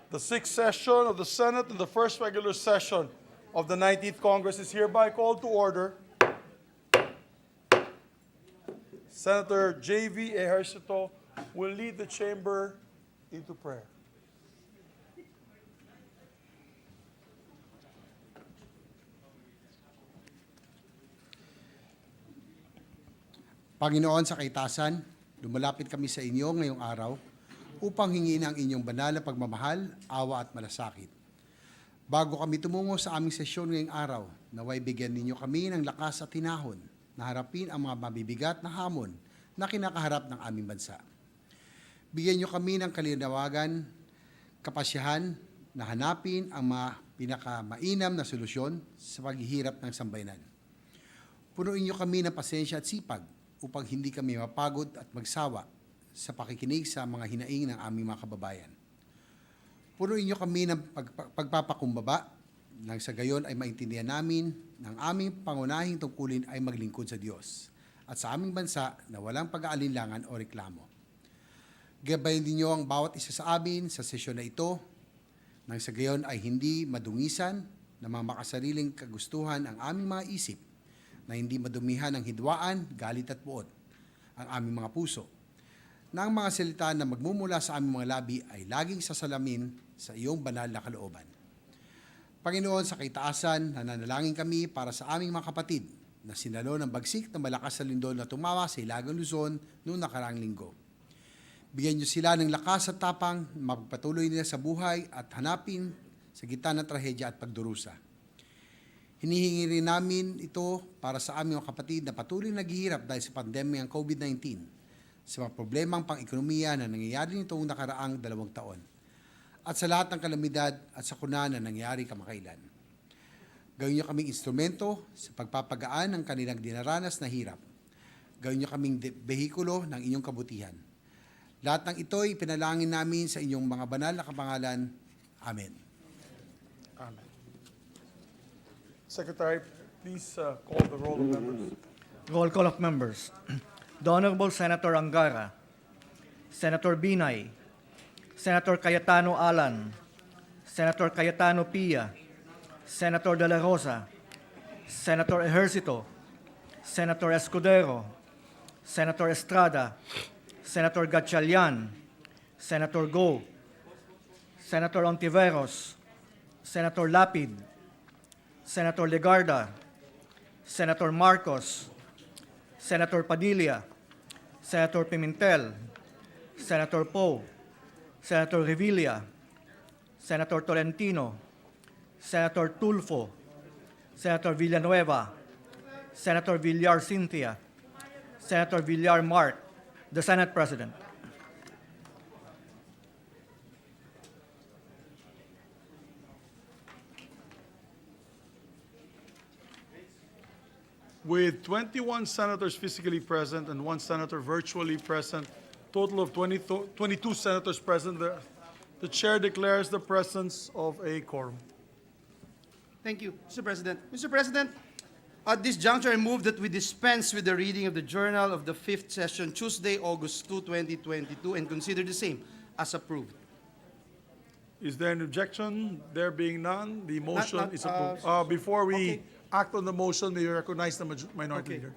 The sixth session of the Senate and the first regular session of the 19th Congress is hereby called to order. Senator J.V. Ejercito will lead the chamber into prayer. Panginoon sa kaitasan, lumalapit kami sa inyo ngayong araw upang hingin ang inyong banal na pagmamahal, awa at malasakit. Bago kami tumungo sa aming sesyon ngayong araw, naway bigyan ninyo kami ng lakas at tinahon na harapin ang mga mabibigat na hamon na kinakaharap ng aming bansa. Bigyan nyo kami ng kalinawagan, kapasyahan na hanapin ang mga pinakamainam na solusyon sa paghihirap ng sambayanan. Punuin nyo kami ng pasensya at sipag upang hindi kami mapagod at magsawa sa pakikinig sa mga hinaing ng aming mga kababayan. Punuin nyo kami ng pagpapakumbaba nang sa gayon ay maintindihan namin ng aming pangunahing tungkulin ay maglingkod sa Diyos at sa aming bansa na walang pag-aalinlangan o reklamo. Gabayin din nyo ang bawat isa sa amin sa sesyon na ito nang sa gayon ay hindi madungisan ng mga makasariling kagustuhan ang aming mga isip na hindi madumihan ng hidwaan, galit at puot ang aming mga puso, na ang mga salita na magmumula sa aming mga labi ay laging sasalamin sa iyong banal na kalooban. Panginoon, sa kaitaasan, nananalangin kami para sa aming mga kapatid na sinalo ng bagsik na malakas sa lindol na tumawa sa Hilagang Luzon noong nakaraang linggo. Bigyan niyo sila ng lakas at tapang na mapagpatuloy nila sa buhay at hanapin sa gitna ng trahedya at pagdurusa. Hinihingi rin namin ito para sa aming mga kapatid na patuloy naghihirap dahil sa pandemya ng COVID-19, sa mga problemang pang-ekonomiya na nangyayari nitong nakaraang 2 taon, at sa lahat ng kalamidad at sakuna na nangyayari kamakailan. Gawin niyo kaming instrumento sa pagpapagaan ng kanilang dinaranas na hirap. Gawin niyo kaming behikulo ng inyong kabutihan. Lahat ng ito'y pinalangin namin sa inyong mga banal na kapangalan. Amen. Amen. Secretary, please call the roll of members. Roll call of members. The Honorable Senator Angara, Senator Binay, Senator Cayetano Alan, Senator Cayetano Pia, Senator De La Rosa, Senator Ejercito, Senator Escudero, Senator Estrada, Senator Gatchalian, Senator Go, Senator Ontiveros, Senator Lapid, Senator Legarda, Senator Marcos, Senator Padilla, Senator Pimentel, Senator Poe, Senator Revilla, Senator Tolentino, Senator Tulfo, Senator Villanueva, Senator Villar Cynthia, Senator Villar Mark, the Senate President. With 21 senators physically present and 1 senator virtually present, total of 22 senators present, the chair declares the presence of a quorum. Thank you, Mr. President. Mr. President, at this juncture, I move that we dispense with the reading of the Journal of the 5th Session, Tuesday, August 2, 2022, and consider the same as approved. Is there an objection? There being none, the motion Not- is approved. Before we okay. act on the motion, may you recognize the minority Okay. leader?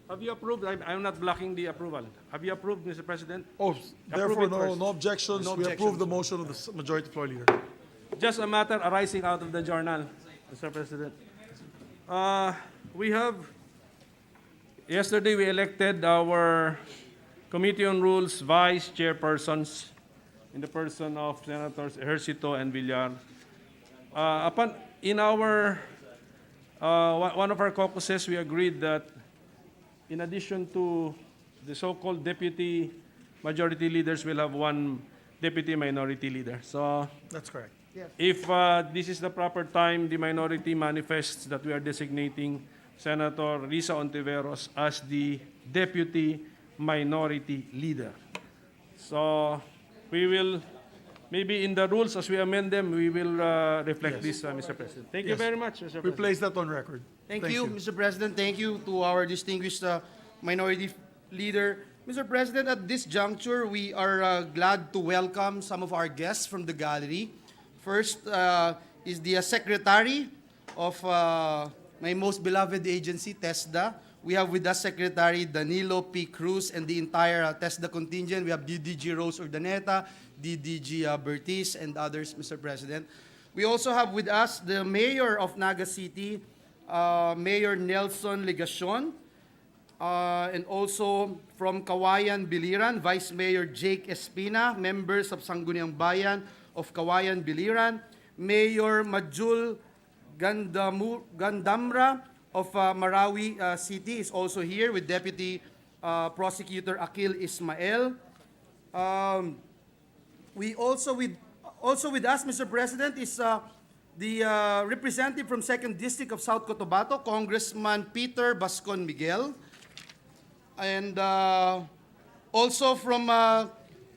Have you approved? I'm not blocking the approval. Have you approved, Mr. President? Oh, therefore, it first. no objections. No We approve objections. the motion of the majority floor leader. Just a matter arising out of the journal, Mr. President. We have, yesterday we elected our Committee on Rules vice chairpersons in the person of Senators Ejercito and Villar. In our, one of our caucuses, we agreed that in addition to the so-called deputy majority leaders, we'll have 1 deputy minority leader. So That's correct. if this is the proper time, the minority manifests that we are designating Senator Risa Ontiveros as the deputy minority leader. So we will, maybe in the rules as we amend them, we will reflect this, Mr. President. Thank you Yes. very much, Mr. We President. place that on record. Thank you, Mr. President. Thank you to our distinguished minority leader. Mr. President, at this juncture, we are glad to welcome some of our guests from the gallery. First is the Secretary of my most beloved agency, TESDA. We have with us Secretary Danilo P. Cruz and the entire TESDA contingent. We have DDG Rose Urdaneta, DDG Bertis, and others, Mr. President. We also have with us the Mayor of Naga City, Mayor Nelson Legacion, and also from Kawayan Biliran, Vice Mayor Jake Espina, members of Sangguniang Bayan of Kawayan Biliran, Mayor Majul Gandamra of Marawi City is also here with Deputy Prosecutor Akil Ismael. We also with us, Mr. President, is the representative from 2nd District of South Cotabato, Congressman Peter Bascon Miguel. And also from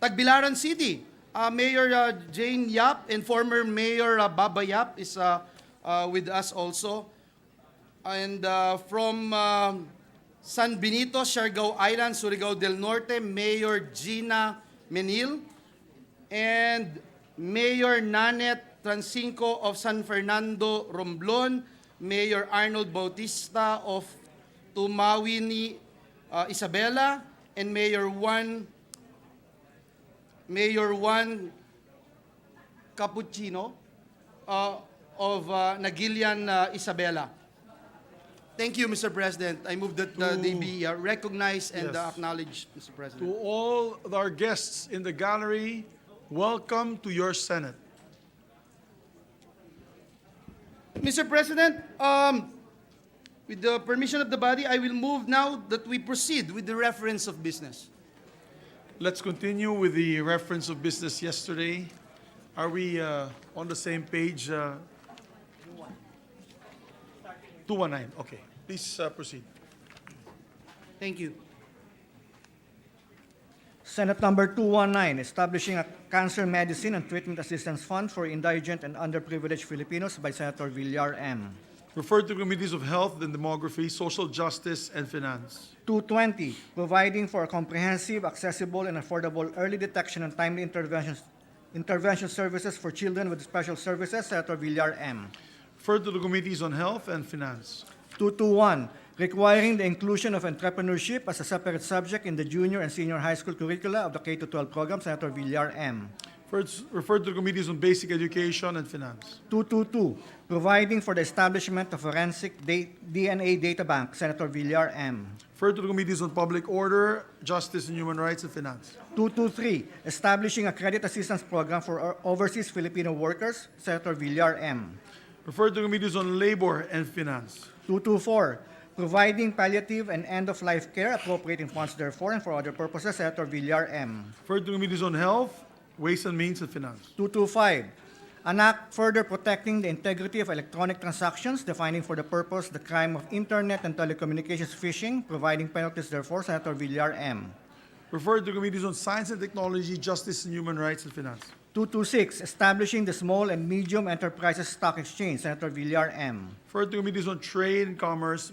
Tagbilaran City, Mayor Jane Yap and former Mayor Baba Yap is with us also. And from San Benito, Siargao Island, Surigao del Norte, Mayor Gina Menil and Mayor Nanet Transinco of San Fernando, Romblon, Mayor Arnold Bautista of Tumawini, Isabela, and Mayor Juan Cappuccino of Nagilian, Isabela. Thank you, Mr. President. I move that they be recognized and Yes. acknowledged, Mr. President. To all our guests in the gallery, welcome to your Senate. Mr. President, with the permission of the body, I will move now that we proceed with the reference of business. Let's continue with the reference of business yesterday. Are we on the same page? 219, okay. Please proceed. Thank you. Senate Number 219, establishing a cancer medicine and treatment assistance fund for indigent and underprivileged Filipinos by Senator Villar M. Referred to committees of Health and Demography, Social Justice, and Finance. 220, providing for comprehensive, accessible, and affordable early detection and timely intervention services for children with special services, Senator Villar M. Referred to the committees on Health and Finance. 221, requiring the inclusion of entrepreneurship as a separate subject in the junior and senior high school curricula of the K-12 program, Senator Villar M. Referred to the committees on Basic Education and Finance. 222, providing for the establishment of forensic DNA data bank, Senator Villar M. Referred to the committees on Public Order, Justice and Human Rights, and Finance. 223, establishing a credit assistance program for overseas Filipino workers, Senator Villar M. Referred to committees on Labor and Finance. 224, providing palliative and end-of-life care, appropriating funds therefore and for other purposes, Senator Villar M. Referred to committees on Health, Ways and Means, and Finance. 225, an act further protecting the integrity of electronic transactions, defining for the purpose the crime of internet and telecommunications phishing, providing penalties therefore, Senator Villar M. Referred to committees on Science and Technology, Justice and Human Rights, and Finance. 226, establishing the Small and Medium Enterprises Stock Exchange, Senator Villar M. Referred to committees on Trade and Commerce,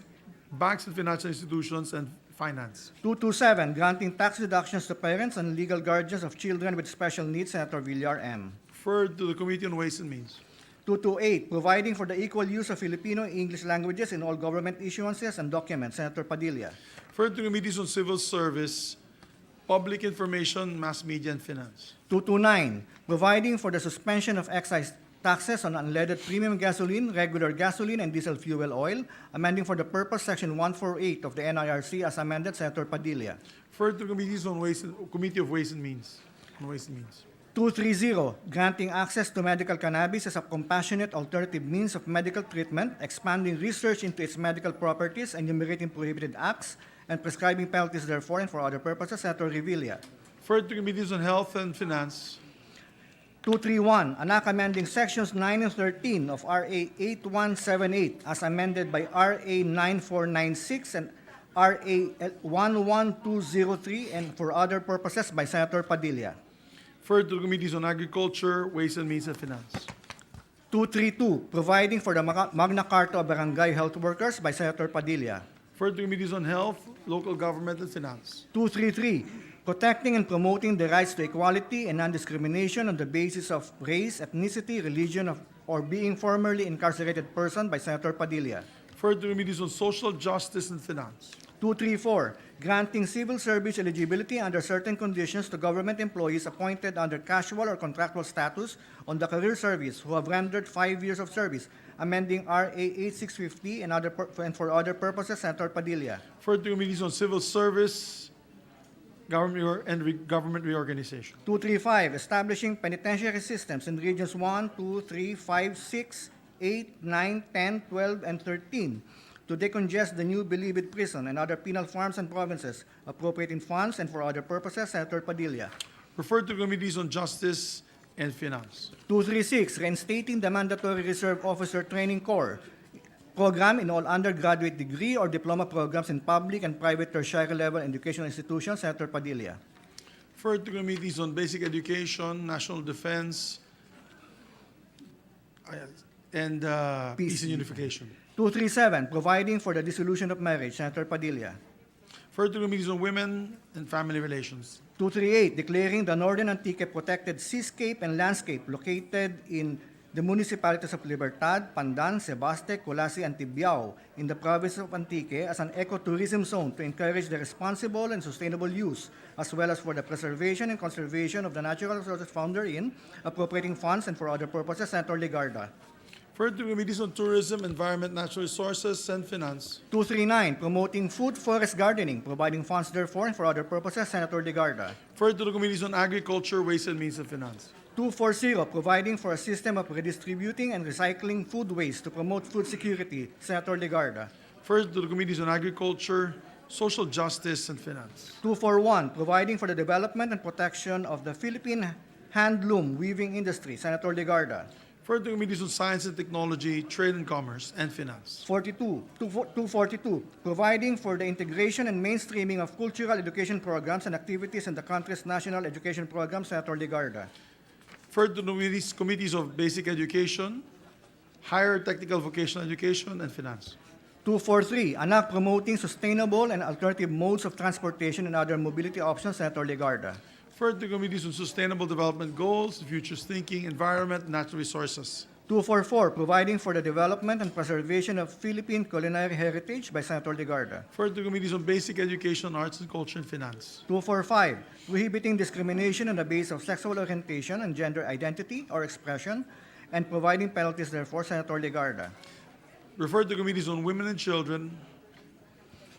Banks and Financial Institutions, and Finance. 227, granting tax deductions to parents and legal guardians of children with special needs, Senator Villar M. Referred to the Committee on Ways and Means. 228, providing for the equal use of Filipino and English languages in all government issuances and documents, Senator Padilla. Referred to committees on Civil Service, Public Information, Mass Media, and Finance. 229, providing for the suspension of excise taxes on unleaded premium gasoline, regular gasoline, and diesel fuel oil, amending for the purpose Section 148 of the NIRC as amended, Senator Padilla. Referred to committees on Committee of Ways and Means. On Ways and Means. 230, granting access to medical cannabis as a compassionate alternative means of medical treatment, expanding research into its medical properties, enumerating prohibited acts, and prescribing penalties therefore and for other purposes, Senator Revilla. Referred to committees on Health and Finance. 231, an act amending sections 9 and 13 of RA 8178 as amended by RA 9496 and RA 11203 and for other purposes by Senator Padilla. Referred to the committees on Agriculture, Ways and Means, and Finance. 232, providing for the Magna Carta of Barangay Health Workers by Senator Padilla. Referred to Committees on Health, Local Government, and Finance. 233, protecting and promoting the rights to equality and non-discrimination on the basis of race, ethnicity, religion, or being formerly incarcerated person by Senator Padilla. Referred to Committees on Social Justice and Finance. 234, granting civil service eligibility under certain conditions to government employees appointed under casual or contractual status on the career service who have rendered 5 years of service, amending RA 8650 and for other purposes, Senator Padilla. Referred to Committees on Civil Service, Government Reorganization. 235, establishing penitentiary systems in regions 1, 2, 3, 5, 6, 8, 9, 10, 12, and 13 to decongest the new Bilibid prison and other penal farms and provinces, appropriating funds and for other purposes, Senator Padilla. Referred to Committees on Justice and Finance. 236, reinstating the mandatory Reserve Officer Training Corps program in all undergraduate degree or diploma programs in public and private tertiary level educational institutions, Senator Padilla. Referred to Committees on Basic Education, National Defense, and Peace and Unification. 237, providing for the dissolution of marriage, Senator Padilla. Referred to Committees on Women and Family Relations. 238, declaring the Northern Antique protected seascape and landscape located in the municipalities of Libertad, Pandan, Sebaste, Colasi, and Tibiao in the province of Antique as an ecotourism zone to encourage the responsible and sustainable use, as well as for the preservation and conservation of the natural resources found therein, appropriating funds and for other purposes, Senator Legarda. Referred to Committees on Tourism, Environment, Natural Resources, and Finance. 239, promoting food forest gardening, providing funds therefore and for other purposes, Senator Legarda. Referred to the Committees on Agriculture, Waste and Means of Finance. 240, providing for a system of redistributing and recycling food waste to promote food security, Senator Legarda. Referred to the Committees on Agriculture, Social Justice, and Finance. 241, providing for the development and protection of the Philippine handloom weaving industry, Senator Legarda. Referred to Committees on Science and Technology, Trade and Commerce, and Finance. 242, providing for the integration and mainstreaming of cultural education programs and activities in the country's national education program, Senator Legarda. Referred to the Committees of Basic Education, Higher Technical Vocational Education, and Finance. 243, an act promoting sustainable and alternative modes of transportation and other mobility options, Senator Legarda. Referred to Committees on Sustainable Development Goals, Futures Thinking, Environment, and Natural Resources. 244, providing for the development and preservation of Philippine culinary heritage by Senator Legarda. Referred to Committees on Basic Education, Arts and Culture, and Finance. 245, prohibiting discrimination on the basis of sexual orientation and gender identity or expression, and providing penalties therefore, Senator Legarda. Referred to Committees on Women and Children.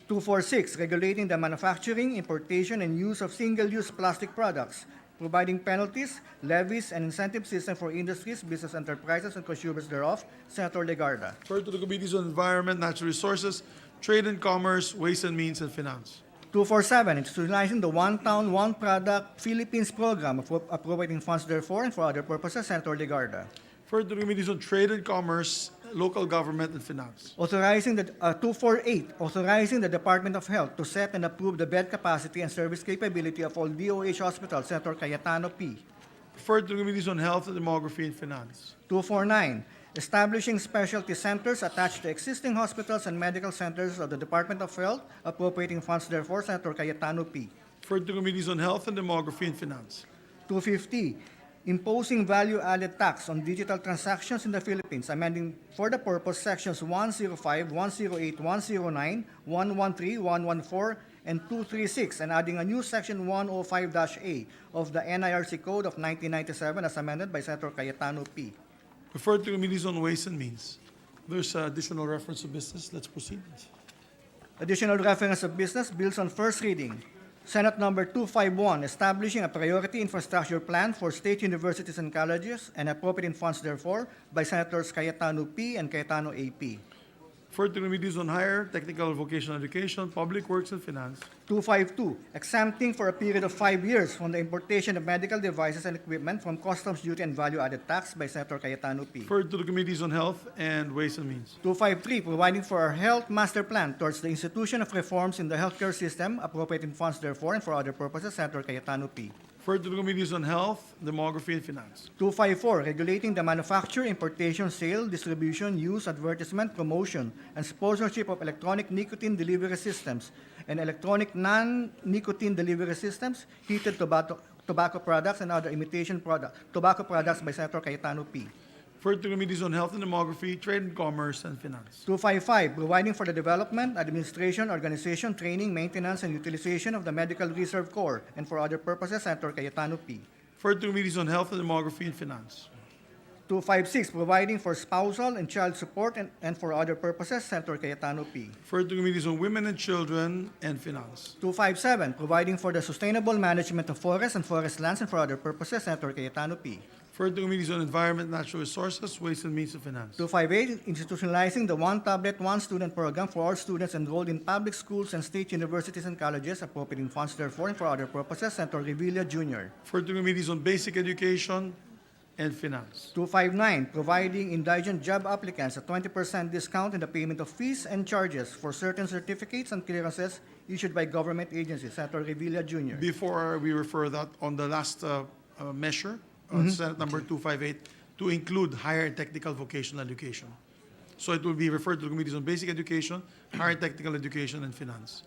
246, regulating the manufacturing, importation, and use of single-use plastic products, providing penalties, levies, and incentive system for industries, business enterprises, and consumers thereof, Senator Legarda. Referred to the Committees on Environment, Natural Resources, Trade and Commerce, Waste and Means, and Finance. 247, institutionalizing the One Town, One Product Philippines program, appropriating funds therefore and for other purposes, Senator Legarda. Referred to the Committees on Trade and Commerce, Local Government, and Finance. 248, authorizing the Department of Health to set and approve the bed capacity and service capability of all DOH hospitals, Senator Cayetano P. Referred to the Committees on Health and Demography and Finance. 249, establishing specialty centers attached to existing hospitals and medical centers of the Department of Health, appropriating funds therefore, Senator Cayetano P. Referred to Committees on Health and Demography and Finance. 250, imposing value-added tax on digital transactions in the Philippines, amending for the purpose sections 105, 108, 109, 113, 114, and 236, and adding a new section 105-A of the NIRC Code of 1997 as amended by Senator Cayetano P. Referred to Committees on Ways and Means. There's additional reference to business. Let's proceed. Additional reference of business, bills on first reading. Senate number 251, establishing a priority infrastructure plan for state universities and colleges and appropriating funds therefore by Senators Cayetano P. and Cayetano A.P. Referred to Committees on Higher Technical and Vocational Education, Public Works, and Finance. 252, exempting for a period of 5 years from the importation of medical devices and equipment from customs duty and value-added tax by Senator Cayetano P. Referred to the Committees on Health and Ways and Means. 253, providing for a health master plan towards the institution of reforms in the healthcare system, appropriating funds therefore and for other purposes, Senator Cayetano P. Referred to the Committees on Health, Demography, and Finance. 254, regulating the manufacture, importation, sale, distribution, use, advertisement, promotion, and sponsorship of electronic nicotine delivery systems and electronic non-nicotine delivery systems, heated tobacco products, and other imitation tobacco products by Senator Cayetano P. Referred to the Committees on Health and Demography, Trade and Commerce, and Finance. 255, providing for the development, administration, organization, training, maintenance, and utilization of the Medical Reserve Corps, and for other purposes, Senator Cayetano P. Referred to the Committees on Health and Demography, and Finance. 256, providing for spousal and child support, and for other purposes, Senator Cayetano P. Referred to the Committees on Women and Children, and Finance. 257, providing for the sustainable management of forests and forest lands, and for other purposes, Senator Cayetano P. Referred to the Committees on Environment, Natural Resources, Waste and Means of Finance. 258, institutionalizing the One Tablet, One Student program for all students enrolled in public schools and state universities and colleges, appropriating funds therefore and for other purposes, Senator Revilla Jr. Referred to the Committees on Basic Education and Finance. 259, providing indigent job applicants a 20% discount in the payment of fees and charges for certain certificates and clearances issued by government agencies, Senator Revilla Jr. Before we refer that on the last measure, Senate number 258, to include higher and technical vocational education. So it will be referred to the Committees on Basic Education, Higher Technical Education, and Finance.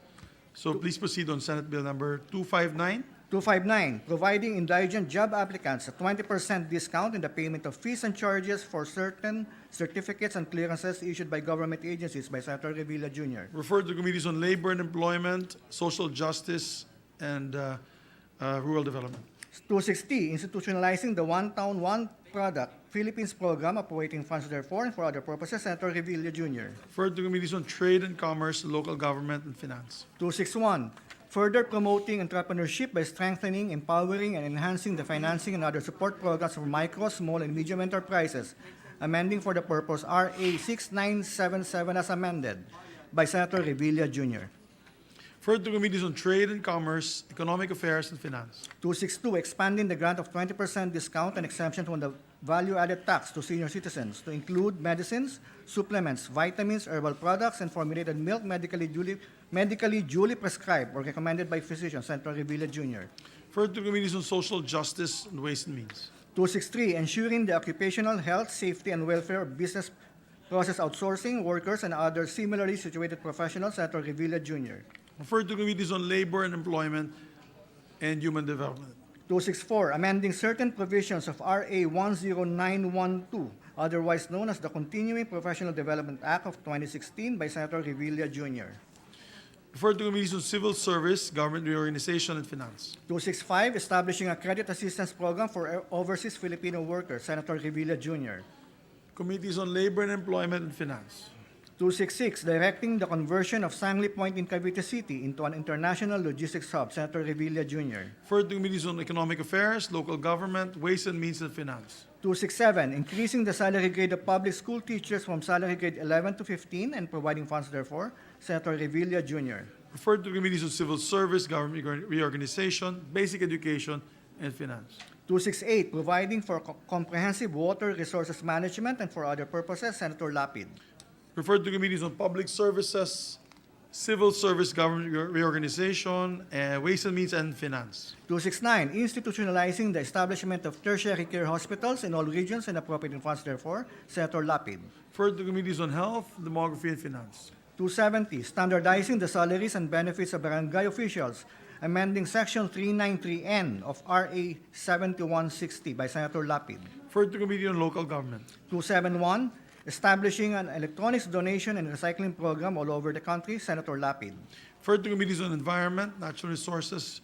So please proceed on Senate Bill number 259. 259, providing indigent job applicants a 20% discount in the payment of fees and charges for certain certificates and clearances issued by government agencies by Senator Revilla Jr. Referred to the Committees on Labor and Employment, Social Justice, and Rural Development. 260, institutionalizing the One Town, One Product Philippines program, appropriating funds therefore and for other purposes, Senator Revilla Jr. Referred to the Committees on Trade and Commerce, Local Government, and Finance. 261, further promoting entrepreneurship by strengthening, empowering, and enhancing the financing and other support programs for micro, small, and medium enterprises, amending for the purpose RA 6977 as amended by Senator Revilla Jr. Referred to Committees on Trade and Commerce, Economic Affairs, and Finance. 262, expanding the grant of 20% discount and exemption from the value-added tax to senior citizens to include medicines, supplements, vitamins, herbal products, and formulated milk medically duly prescribed or recommended by physicians, Senator Revilla Jr. Referred to Committees on Social Justice and Waste and Means. 263, ensuring the occupational health, safety, and welfare of business process outsourcing workers and other similarly situated professionals, Senator Revilla Jr. Referred to Committees on Labor and Employment and Human Development. 264, amending certain provisions of RA 10912, otherwise known as the Continuing Professional Development Act of 2016 by Senator Revilla Jr. Referred to Committees on Civil Service, Government Reorganization, and Finance. 265, establishing a credit assistance program for overseas Filipino workers, Senator Revilla Jr. Committees on Labor and Employment and Finance. 266, directing the conversion of Sangley Point in Cavite City into an international logistics hub, Senator Revilla Jr. Referred to Committees on Economic Affairs, Local Government, Ways and Means, and Finance. 267, increasing the salary grade of public school teachers from salary grade 11 to 15 and providing funds therefore, Senator Revilla Jr. Referred to Committees on Civil Service, Government Reorganization, Basic Education, and Finance. 268, providing for comprehensive water resources management and for other purposes, Senator Lapid. Referred to Committees on Public Services, Civil Service, Government Reorganization, Ways and Means, and Finance. 269, institutionalizing the establishment of tertiary care hospitals in all regions and appropriating funds therefore, Senator Lapid. Referred to Committees on Health, Demography, and Finance. 270, standardizing the salaries and benefits of barangay officials, amending Section 393N of RA 7160 by Senator Lapid. Referred to Committee on Local Government. 271, establishing an electronics donation and recycling program all over the country, Senator Lapid. Referred to Committees on Environment, Natural Resources,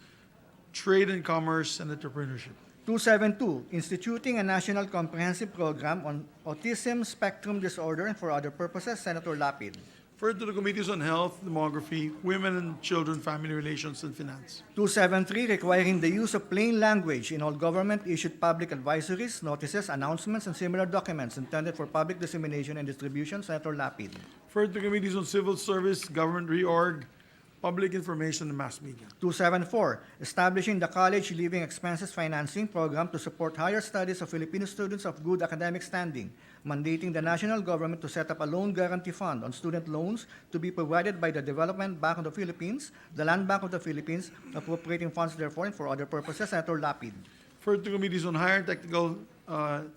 Trade and Commerce, and Entrepreneurship. 272, instituting a national comprehensive program on autism spectrum disorder and for other purposes, Senator Lapid. Referred to the Committees on Health, Demography, Women and Children, Family Relations, and Finance. 273, requiring the use of plain language in all government-issued public advisories, notices, announcements, and similar documents intended for public dissemination and distribution, Senator Lapid. Referred to Committees on Civil Service, Government Reorg, Public Information and Mass Media. 274, establishing the College Living Expenses Financing Program to support higher studies of Filipino students of good academic standing, mandating the national government to set up a loan guarantee fund on student loans to be provided by the Development Bank of the Philippines, the Land Bank of the Philippines, appropriating funds therefore and for other purposes. Senator Lapid. Referred to committees on higher technical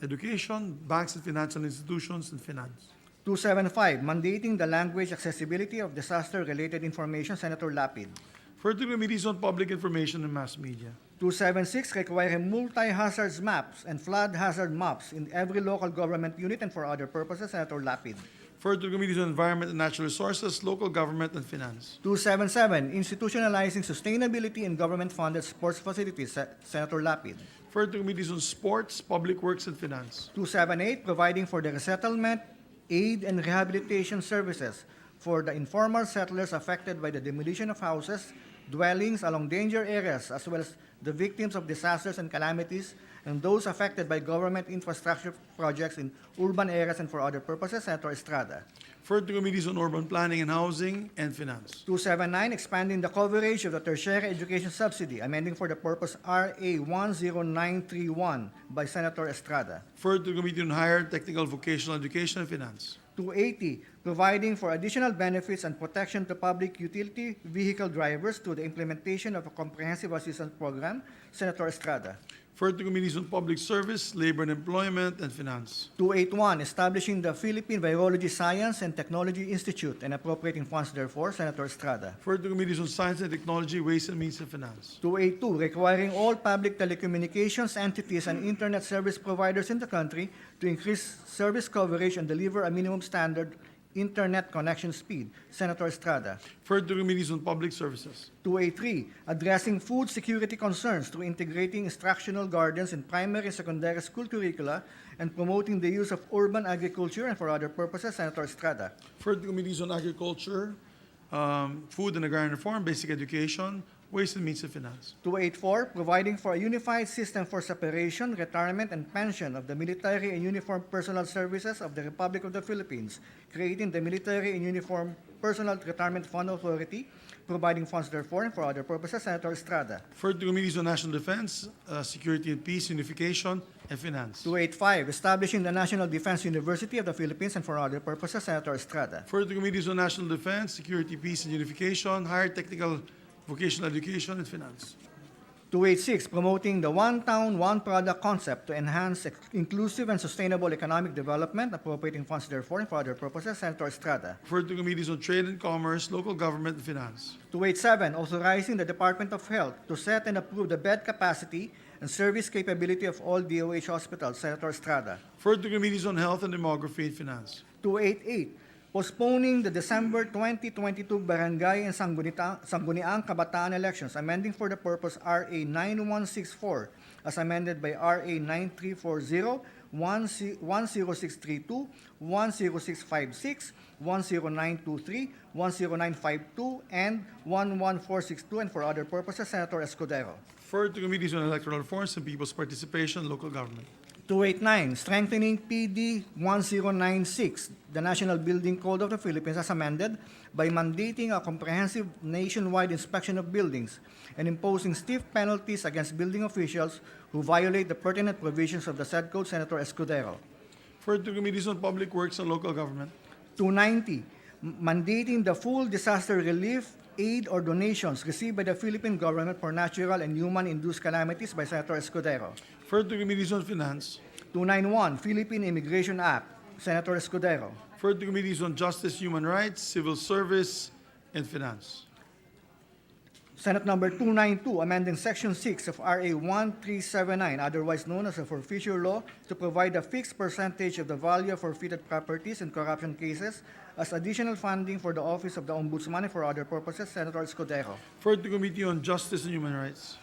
education, banks and financial institutions, and finance. 275, mandating the language accessibility of disaster-related information. Senator Lapid. Referred to committees on public information and mass media. 276, requiring multi-hazards maps and flood hazard maps in every local government unit and for other purposes. Senator Lapid. Referred to committees on environment and natural resources, local government, and finance. 277, institutionalizing sustainability in government-funded sports facilities. Senator Lapid. Referred to committees on sports, public works, and finance. 278, providing for the resettlement, aid, and rehabilitation services for the informal settlers affected by the demolition of houses, dwellings along danger areas, as well as the victims of disasters and calamities, and those affected by government infrastructure projects in urban areas and for other purposes. Senator Estrada. Referred to committees on urban planning and housing and finance. 279, expanding the coverage of the tertiary education subsidy, amending for the purpose RA 10931 by Senator Estrada. Referred to committee on higher technical vocational education and finance. 280, providing for additional benefits and protection to public utility vehicle drivers through the implementation of a comprehensive assistance program. Senator Estrada. Referred to committees on public service, labor and employment, and finance. 281, establishing the Philippine Virology Science and Technology Institute and appropriating funds therefore. Senator Estrada. Referred to committees on science and technology, ways and means, and finance. 282, requiring all public telecommunications entities and internet service providers in the country to increase service coverage and deliver a minimum standard internet connection speed. Senator Estrada. Referred to committees on public services. 283, addressing food security concerns through integrating instructional gardens in primary and secondary school curricula and promoting the use of urban agriculture and for other purposes. Senator Estrada. Referred to committees on agriculture, food and agrarian reform, basic education, ways and means, and finance. 284, providing for a unified system for separation, retirement, and pension of the military and uniformed personnel services of the Republic of the Philippines, creating the Military and Uniformed Personnel Retirement Fund Authority, providing funds therefore and for other purposes. Senator Estrada. Referred to committees on national defense, security and peace, unification, and finance. 285, establishing the National Defense University of the Philippines and for other purposes. Senator Estrada. Referred to committees on national defense, security, peace, and unification, higher technical vocational education, and finance. 286, promoting the one town, one product concept to enhance inclusive and sustainable economic development, appropriating funds therefore and for other purposes. Senator Estrada. Referred to committees on trade and commerce, local government, and finance. 287, authorizing the Department of Health to set and approve the bed capacity and service capability of all DOH hospitals. Senator Estrada. Referred to committees on health and demography and finance. 288, postponing the December 2022 Barangay and Sangguniang Kabataan elections, amending for the purpose RA 9164 as amended by RA 9340, 10632, 10656, 10923, 10952, and 11462, and for other purposes. Senator Escudero. Referred to committees on electoral reforms and people's participation, local government. 289, strengthening PD 1096, the National Building Code of the Philippines as amended by mandating a comprehensive nationwide inspection of buildings and imposing stiff penalties against building officials who violate the pertinent provisions of the said code. Senator Escudero. Referred to committees on public works and local government. 290, mandating the full disaster relief, aid, or donations received by the Philippine government for natural and human-induced calamities by Senator Escudero. Referred to committees on finance. 291, Philippine Immigration Act, Senator Escudero. Referred to committees on justice, human rights, civil service, and finance. Senate Number 292, amending Section 6 of RA 1379, otherwise known as the Forfeiture Law, to provide a fixed percentage of the value of forfeited properties in corruption cases as additional funding for the Office of the Ombudsman and for other purposes. Senator Escudero. Referred to committee on justice and human rights.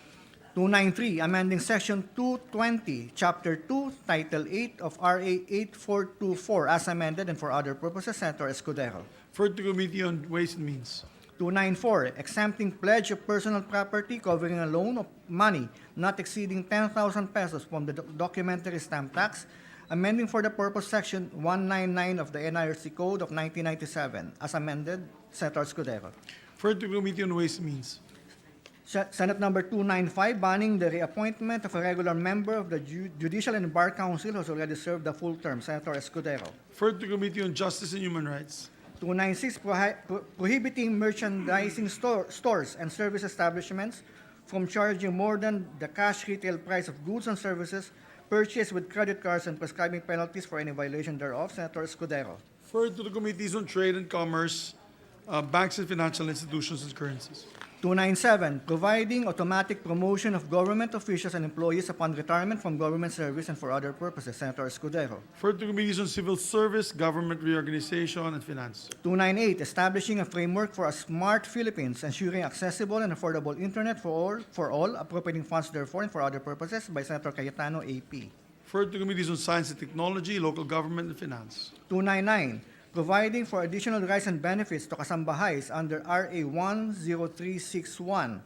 293, amending Section 220, Chapter 2, Title 8 of RA 8424 as amended and for other purposes. Senator Escudero. Referred to committee on ways and means. 294, exempting pledge of personal property covering a loan of money not exceeding 10,000 pesos from the documentary stamp tax, amending for the purpose Section 199 of the NIRC Code of 1997 as amended. Senator Escudero. Referred to Committee on Ways and Means. Senate Number 295, banning the reappointment of a regular member of the Judicial and Bar Council who has already served the full term, Senator Escudero. Referred to Committee on Justice and Human Rights. 296, prohibiting merchandising stores and service establishments from charging more than the cash retail price of goods and services purchased with credit cards and prescribing penalties for any violation thereof, Senator Escudero. Referred to the Committees on Trade and Commerce, Banks and Financial Institutions and Currencies. 297, providing automatic promotion of government officials and employees upon retirement from government service and for other purposes, Senator Escudero. Referred to Committees on Civil Service, Government Reorganization, and Finance. 298, establishing a framework for a smart Philippines, ensuring accessible and affordable internet for all, appropriating funds therefore and for other purposes, by Senator Cayetano, AP. Referred to Committees on Science and Technology, Local Government, and Finance. 299, providing for additional rights and benefits to kasambahays under RA 10361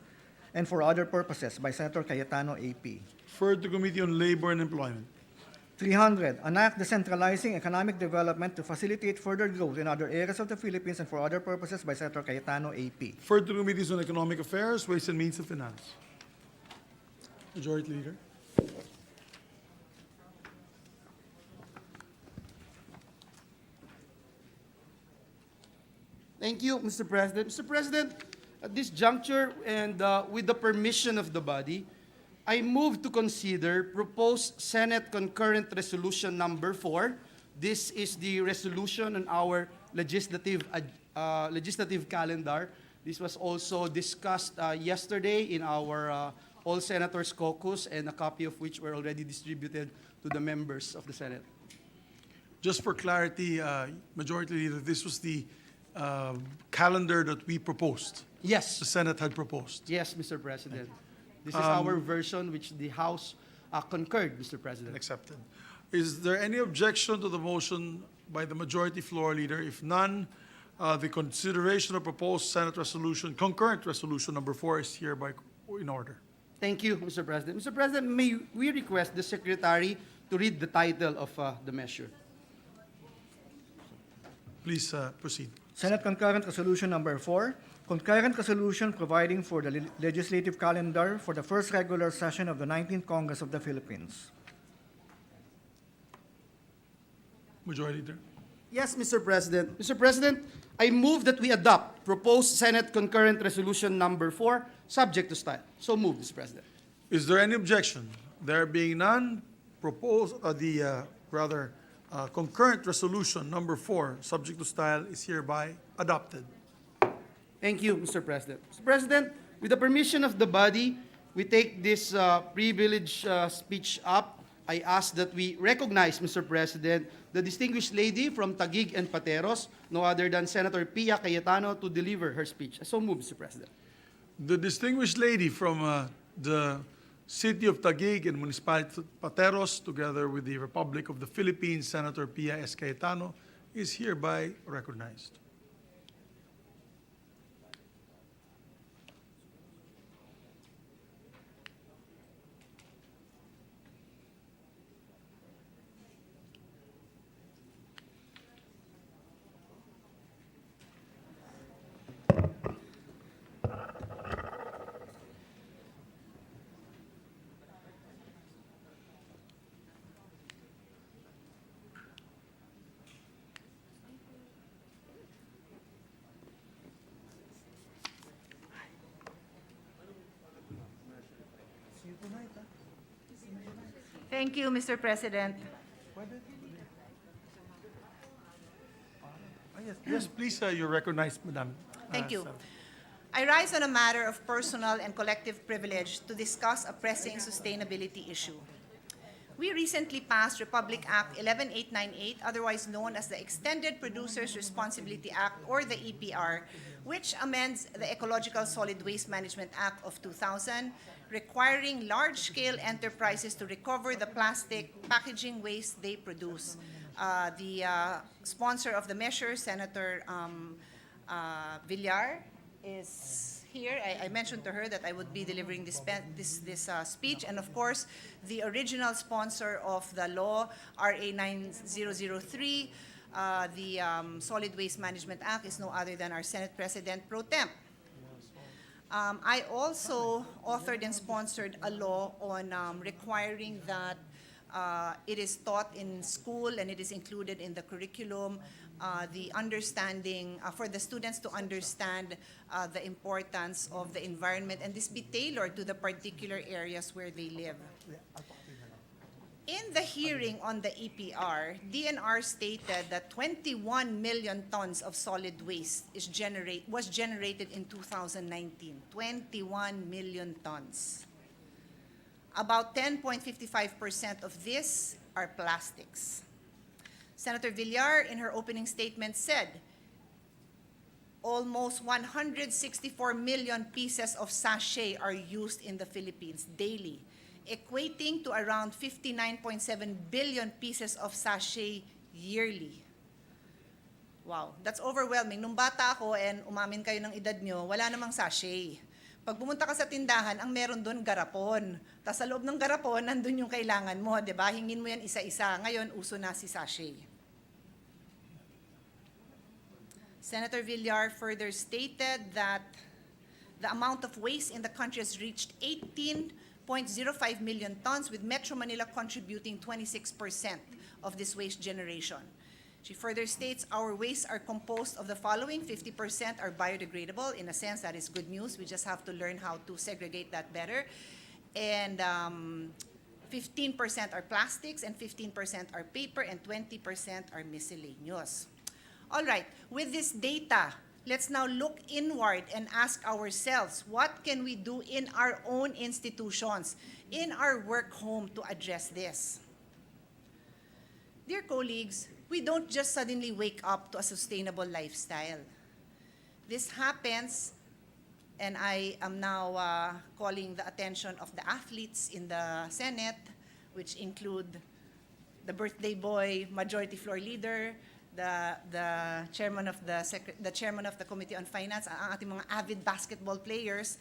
and for other purposes, by Senator Cayetano, AP. Referred to Committee on Labor and Employment. 300, an act decentralizing economic development to facilitate further growth in other areas of the Philippines and for other purposes, by Senator Cayetano, AP. Referred to Committees on Economic Affairs, Ways and Means, and Finance. Majority Leader. Thank you, Mr. President. Mr. President, at this juncture and with the permission of the body, I move to consider proposed Senate Concurrent Resolution Number 4. This is the resolution on our legislative calendar. This was also discussed yesterday in our All Senators Caucus, and a copy of which were already distributed to the members of the Senate. Just for clarity, Majority Leader, this was the calendar that we proposed. Yes. The Senate had proposed. Yes, Mr. President. This is our version which the House concurred, Mr. President. Accepted. Is there any objection to the motion by the Majority Floor Leader? If none, the consideration of proposed Senate resolution, concurrent resolution number 4 is hereby in order. Thank you, Mr. President. Mr. President, may we request the Secretary to read the title of the measure? Please proceed. Senate Concurrent Resolution Number 4, concurrent resolution providing for the legislative calendar for the first regular session of the 19th Congress of the Philippines. Majority Leader. Yes, Mr. President. Mr. President, I move that we adopt proposed Senate Concurrent Resolution Number 4, subject to style. So moved, Mr. President. Is there any objection? There being none, concurrent resolution number 4, subject to style, is hereby adopted. Thank you, Mr. President. Mr. President, with the permission of the body, we take this privileged speech up. I ask that we recognize, Mr. President, the distinguished lady from Taguig and Pateros, no other than Senator Pia Cayetano, to deliver her speech. So move, Mr. President. The distinguished lady from the City of Taguig and Municipality of Pateros, together with the Republic of the Philippines, Senator Pia S. Cayetano, is hereby recognized. Thank you, Mr. President. Yes, please, you're recognized, Madam. Thank you. I rise on a matter of personal and collective privilege to discuss a pressing sustainability issue. We recently passed Republic Act 11898, otherwise known as the Extended Producers Responsibility Act, or the EPR, which amends the Ecological Solid Waste Management Act of 2000, requiring large-scale enterprises to recover the plastic packaging waste they produce. The sponsor of the measure, Senator Villar, is here. I mentioned to her that I would be delivering this speech, and of course, the original sponsor of the law, RA 9003, the Solid Waste Management Act, is no other than our Senate President Pro Tem, I also authored and sponsored a law on requiring that it is taught in school and it is included in the curriculum, the understanding, for the students to understand the importance of the environment, and this be tailored to the particular areas where they live. In the hearing on the EPR, DNR stated that 21 million tons of solid waste was generated in 2019. 21 million tons. About 10.55% of this are plastics. Senator Villar, in her opening statement, said almost 164 million pieces of sachet are used in the Philippines daily, equating to around 59.7 billion pieces of sachet yearly. Wow, that's overwhelming. Nung bata ako, and umamin kayo ng edad nyo, wala namang sachet. Pag pumunta ka sa tindahan, ang meron doon garapon. Tapos sa loob ng garapon, nandun yung kailangan mo, di ba? Hingin mo yan isa-isa. Ngayon, uso na si sachet. Senator Villar further stated that the amount of waste in the country has reached 18.05 million tons, with Metro Manila contributing 26% of this waste generation. She further states our wastes are composed of the following: 50% are biodegradable. In a sense, that is good news. We just have to learn how to segregate that better. And 15% are plastics, and 15% are paper, and 20% are miscellaneous. All right, with this data, let's now look inward and ask ourselves, what can we do in our own institutions, in our work home, to address this? Dear colleagues, we don't just suddenly wake up to a sustainable lifestyle. This happens, and I am now calling the attention of the athletes in the Senate, which include the birthday boy, majority floor leader, the chairman of the Committee on Finance, ang ating mga avid basketball players.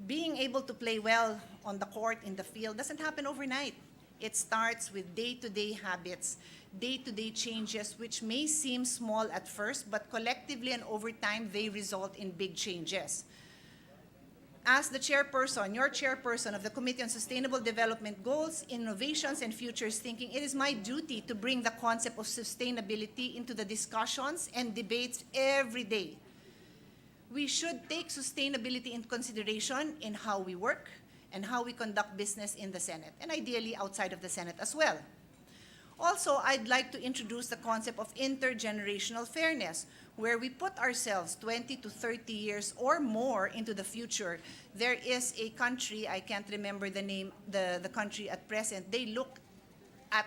Being able to play well on the court, in the field, doesn't happen overnight. It starts with day-to-day habits, day-to-day changes, which may seem small at first, but collectively and over time, they result in big changes. As the chairperson, your chairperson of the Committee on Sustainable Development Goals, Innovations, and Futures Thinking, it is my duty to bring the concept of sustainability into the discussions and debates every day. We should take sustainability into consideration in how we work and how we conduct business in the Senate, and ideally outside of the Senate as well. Also, I'd like to introduce the concept of intergenerational fairness, where we put ourselves 20 to 30 years or more into the future. There is a country, I can't remember the name, the country at present, they look at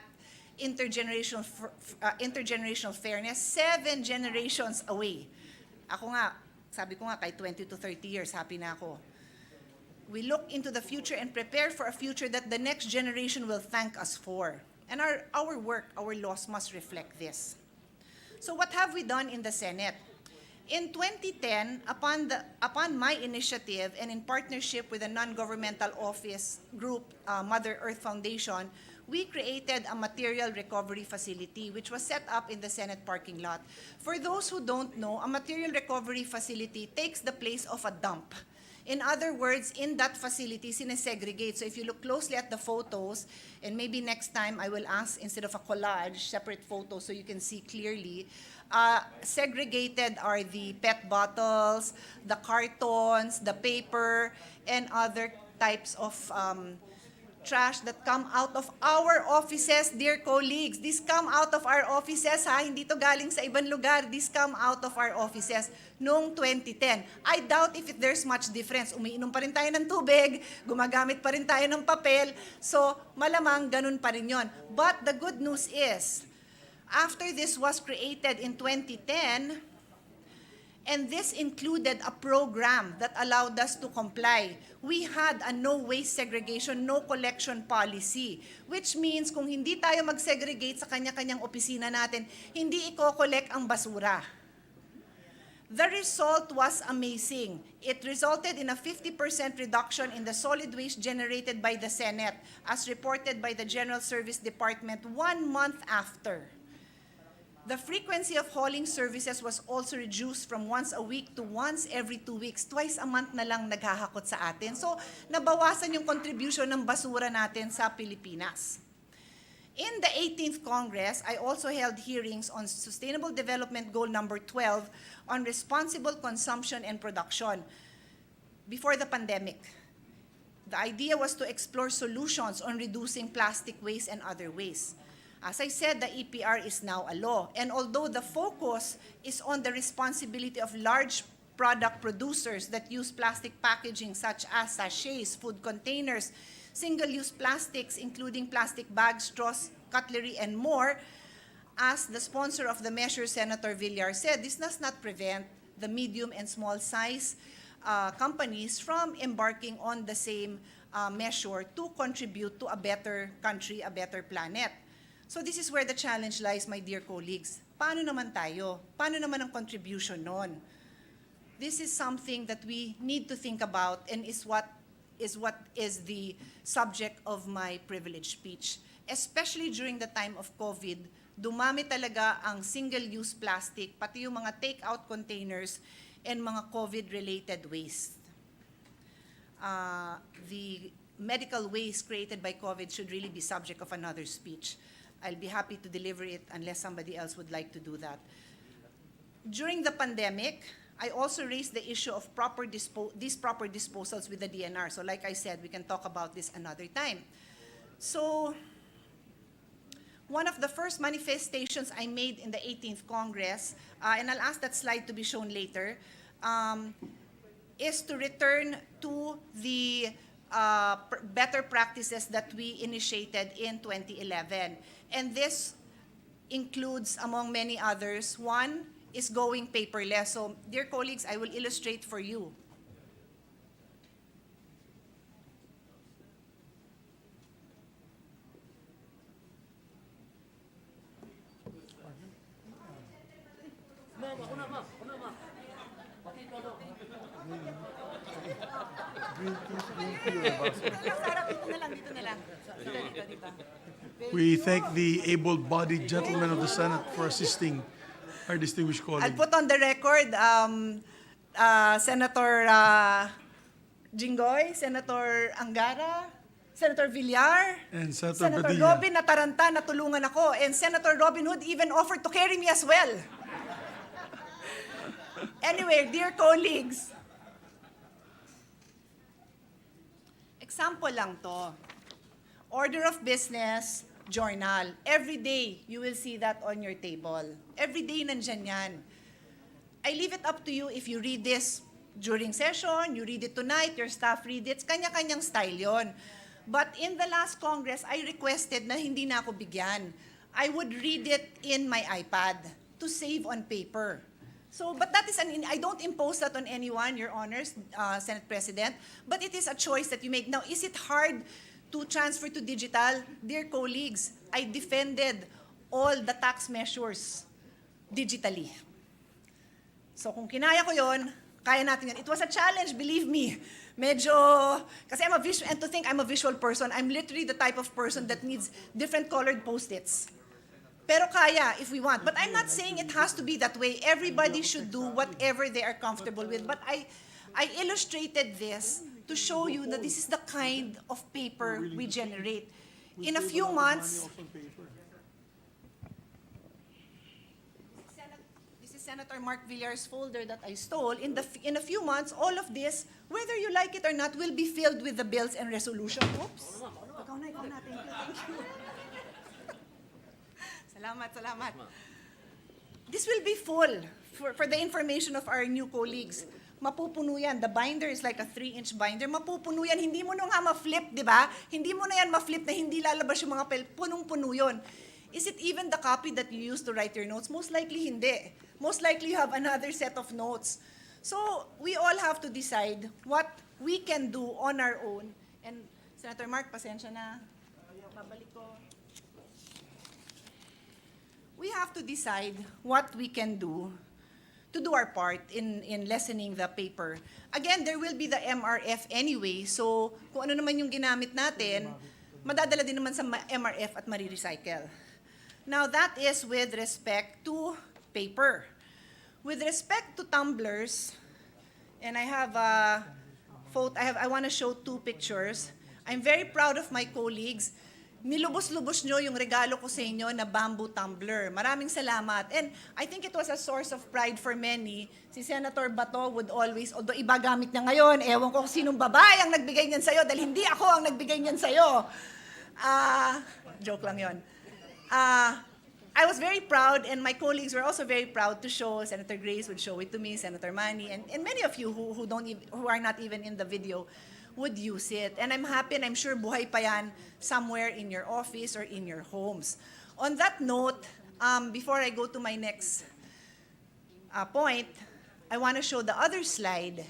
intergenerational fairness 7 generations away. Ako nga, sabi ko nga, kay 20 to 30 years, happy na ako. We look into the future and prepare for a future that the next generation will thank us for. And our work, our laws must reflect this. So what have we done in the Senate? In 2010, upon my initiative and in partnership with a non-governmental office group, Mother Earth Foundation, we created a material recovery facility which was set up in the Senate parking lot. For those who don't know, a material recovery facility takes the place of a dump. In other words, in that facility, sinesegregate. So if you look closely at the photos, and maybe next time I will ask, instead of a collage, separate photos so you can see clearly, segregated are the PET bottles, the cartons, the paper, and other types of trash that come out of our offices, dear colleagues. These come out of our offices, ha? Hindi to galing sa ibang lugar. These come out of our offices noong 2010. I doubt if there's much difference. Umiinom pa rin tayo ng tubig, gumagamit pa rin tayo ng papel, so malamang ganun pa rin yun. But the good news is, after this was created in 2010, and this included a program that allowed us to comply. We had a no waste segregation, no collection policy, which means kung hindi tayo mag-segregate sa kanya-kanyang opisina natin, hindi i-collect ang basura. The result was amazing. It resulted in a 50% reduction in the solid waste generated by the Senate, as reported by the General Service Department 1 month after. The frequency of hauling services was also reduced from once a week to once every 2 weeks. Twice a month na lang naghahakot sa atin. So, nabawasan yung contribution ng basura natin sa Pilipinas. In the 18th Congress, I also held hearings on Sustainable Development Goal number 12 on responsible consumption and production before the pandemic. The idea was to explore solutions on reducing plastic waste and other waste. As I said, the EPR is now a law, and although the focus is on the responsibility of large product producers that use plastic packaging such as sachets, food containers, single-use plastics, including plastic bags, straws, cutlery, and more, as the sponsor of the measure, Senator Villar, said, this does not prevent the medium and small size companies from embarking on the same measure to contribute to a better country, a better planet. So this is where the challenge lies, my dear colleagues. Paano naman tayo? Paano naman ang contribution nun? This is something that we need to think about and is what is the subject of my privileged speech. Especially during the time of COVID, dumami talaga ang single-use plastic, pati yung mga take-out containers and mga COVID-related waste. The medical waste created by COVID should really be subject of another speech. I'll be happy to deliver it unless somebody else would like to do that. During the pandemic, I also raised the issue of these proper disposals with the DNR. So like I said, we can talk about this another time. So one of the first manifestations I made in the 18th Congress, and I'll ask that slide to be shown later, is to return to the better practices that we initiated in 2011. And this includes, among many others, one is going paperless. So, dear colleagues, I will illustrate for you. Dito na lang. Dito. We thank the able-bodied gentleman of the Senate for assisting our distinguished I'll colleague. put on the record, Senator Jinggoy, Senator Angara, Senator Villar, And Senator Senator Padilla. Robin Nataranta, natulungan ako, and Senator Robin Hood even offered to carry me as well. Anyway, dear colleagues, example lang to. Order of business, journal. Every day, you will see that on your table. Every day, nandyan yan. I leave it up to you if you read this during session, you read it tonight, your staff read it. Kanya-kanyang style yon. But in the last Congress, I requested na hindi na ako bigyan. I would read it in my iPad to save on paper. So, but that is I don't impose that on anyone, Your Honors, Senate President, but it is a choice that you make. Now, is it hard to transfer to digital? Dear colleagues, I defended all the tax measures digitally. So kung kinaya ko yon, kaya natin yun. It was a challenge, believe me. Medyo, kasi and to think I'm a visual person, I'm literally the type of person that needs different colored Post-its. Pero kaya, if we want. But I'm not saying it has to be that way. Everybody should do whatever they are comfortable with. But I illustrated this to show you that this is the kind of paper we generate. In a few months, this is Senator Mark Villar's folder that I stole. In a few months, all of this, whether you like it or not, will be filled with the bills and resolution. Oops. Ikaw na. Thank you. Salamat. This will be full for the information of our new colleagues. Mapupuno yan. The binder is like a 3-inch binder. Mapupuno yan. Hindi mo na nga ma-flip, di ba? Hindi mo na yan ma-flip na hindi lalabas yung mga punong-puno yun. Is it even the copy that you use to write your notes? Most likely hindi. Most likely you have another set of notes. So, we all have to decide what we can do on our own. And Senator Mark, pasensya na. Babalik ko. We have to decide what we can do to do our part in lessening the paper. Again, there will be the MRF anyway, so kung ano naman yung ginamit natin, madadala din naman sa MRF at marirecycle. Now, that is with respect to paper. With respect to tumblers, and I have a photo, I want to show two pictures. I'm very proud of my colleagues. Nilubos-lubos nyo yung regalo ko sa inyo na bamboo tumbler. Maraming salamat. And I think it was a source of pride for many. Si Senator Bato would always, although iba gamit niya ngayon, ewan ko kung sinong babae ang nagbigay niyan sa'yo dahil hindi ako ang nagbigay niyan sa'yo. Joke lang yon. I was very proud, and my colleagues were also very proud to show. Senator Grace would show it to me, Senator Manny, and many of you who are not even in the video would use it. And I'm happy, and I'm sure buhay pa yan somewhere in your office or in your homes. On that note, before I go to my next point, I want to show the other slide,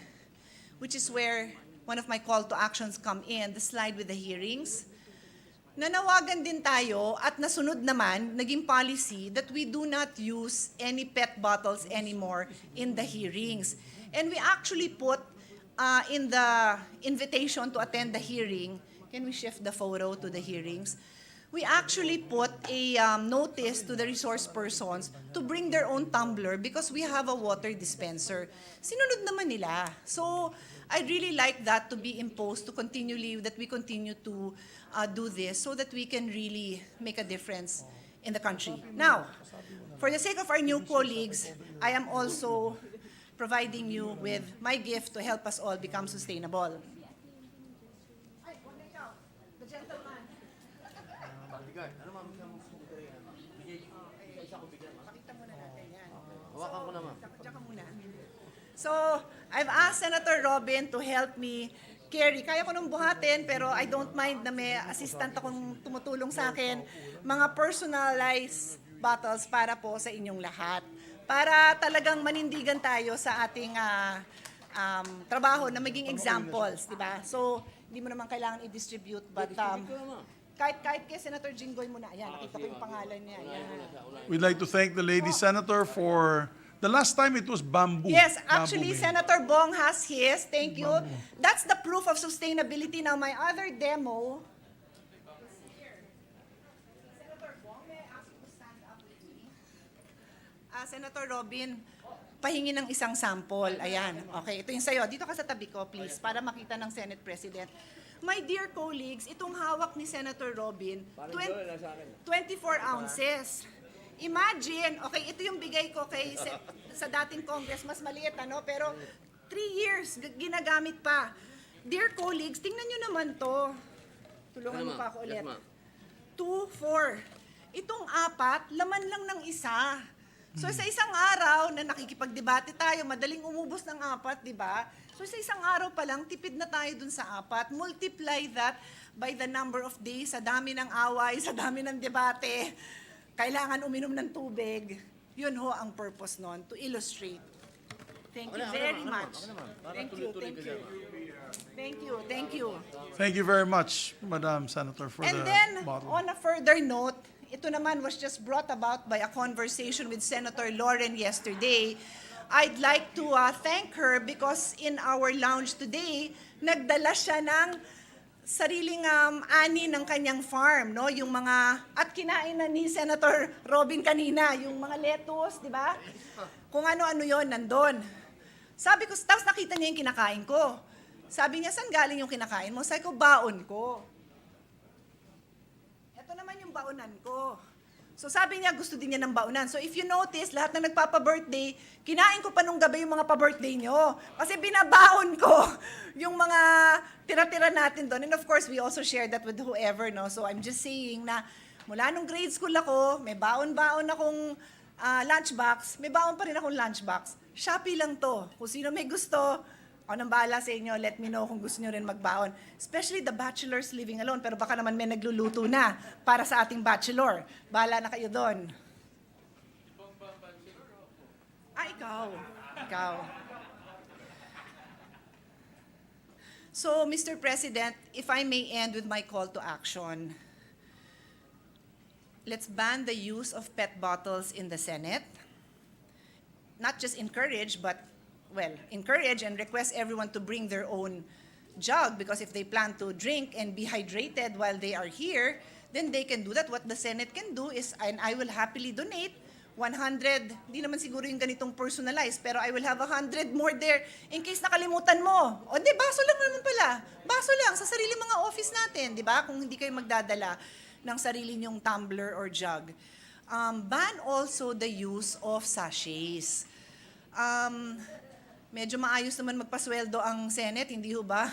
which is where one of my call to actions come in, the slide with the hearings. Nanawagan din tayo at nasunod naman, naging policy that we do not use any PET bottles anymore in the hearings. And we actually put in the invitation to attend the hearing, can we shift the photo to the hearings? We actually put a notice to the resource persons to bring their own tumbler because we have a water dispenser. Sinunod naman nila. So I'd really like that to be imposed, to continually, that we continue to do this so that we can really make a difference in the country. Now, for the sake of our new colleagues, I am also providing you with my gift to help us all become sustainable. The gentleman. Pakita muna natin yan. Hawakan ko naman. Diyan ka muna. So, I've asked Senator Robin to help me carry. Kaya ko nung buhatin, pero I don't mind na may assistant akong tumutulong sa akin. Mga personalized bottles para po sa inyong lahat. Para talagang manindigan tayo sa ating trabaho na maging examples, di ba? So, hindi mo naman kailangan i-distribute, but kahit kay Senator Jinggoy muna, ayan, nakita ko yung pangalan niya. Ayan. We'd like to thank the lady senator for, the last time it was bamboo. Yes, Bamboo actually, made. Senator Bong has his. Thank you. That's the proof of sustainability. Now, my other demo. Senator Bong, may I ask you to stand up with me? Senator Robin, pahingi ng isang sample. Ayan. Okay, ito yung sa'yo. Dito ka sa tabi ko, please, para makita ng Senate President. My dear colleagues, itong hawak ni Senator Robin, 24 ounces. Imagine, okay, ito yung bigay ko kay sa dating Congress, mas maliit, ano? Pero 3 years, ginagamit pa. Dear colleagues, tingnan nyo naman to. Tulungan mo pa ako ulit. 2, 4. Itong 4, laman lang ng isa. So sa isang araw na nakikipagdebate tayo, madaling umubos ng 4, di ba? So sa isang araw pa lang, tipid na tayo dun sa 4. Multiply that by the number of days, sa dami ng away, sa dami ng debate. Kailangan uminom ng tubig. Yun ho ang purpose nun, to illustrate. Thank you very much. Thank you, thank you. Thank you, thank you. Thank you very much, Madam Senator, for And the then, bottle. on a further note, ito naman was just brought about by a conversation with Senator Lauren yesterday. I'd like to thank her because in our lounge today, nagdala siya ng sariling ani ng kanyang farm, no? Yung mga, at kinain na ni Senator Robin kanina, yung mga lettuce, di ba? Kung ano-ano yon nandun. Sabi ko, tapos nakita niya yung kinakain ko. Sabi niya, saan galing yung kinakain mo? Sabi ko, baon ko. Ito naman yung baonan ko. So sabi niya, gusto din niya ng baonan. So if you notice, lahat na nagpapa-birthday, kinain ko pa nung gabi yung mga pa-birthday nyo. Kasi binabaon ko yung mga tira-tira natin doon. And of course, we also share that with whoever, no? So I'm just saying na mula nung grade school ako, may baon-baon akong lunchbox, may baon pa rin akong lunchbox. Shopee lang to. Kung sino may gusto, ako nang bahala sa inyo, let me know kung gusto nyo rin magbaon. Especially the bachelors living alone, pero baka naman may nagluluto na para sa ating bachelor. Bahala na kayo doon. Ikaw. Ikaw. So, Mr. President, if I may end with my call to action, let's ban the use of PET bottles in the Senate. Not just encourage, but encourage and request everyone to bring their own jug because if they plan to drink and be hydrated while they are here, then they can do that. What the Senate can do is, and I will happily donate 100, di naman siguro yung ganitong personalized, pero I will have 100 more there in case nakalimutan mo. O di, baso lang naman pala. Baso lang sa sarili mga office natin, di ba? Kung hindi kayo magdadala ng sarili nyong tumbler or jug. Ban also the use of sachets. Medyo maayos naman magpasweldo ang Senate, hindi ho ba?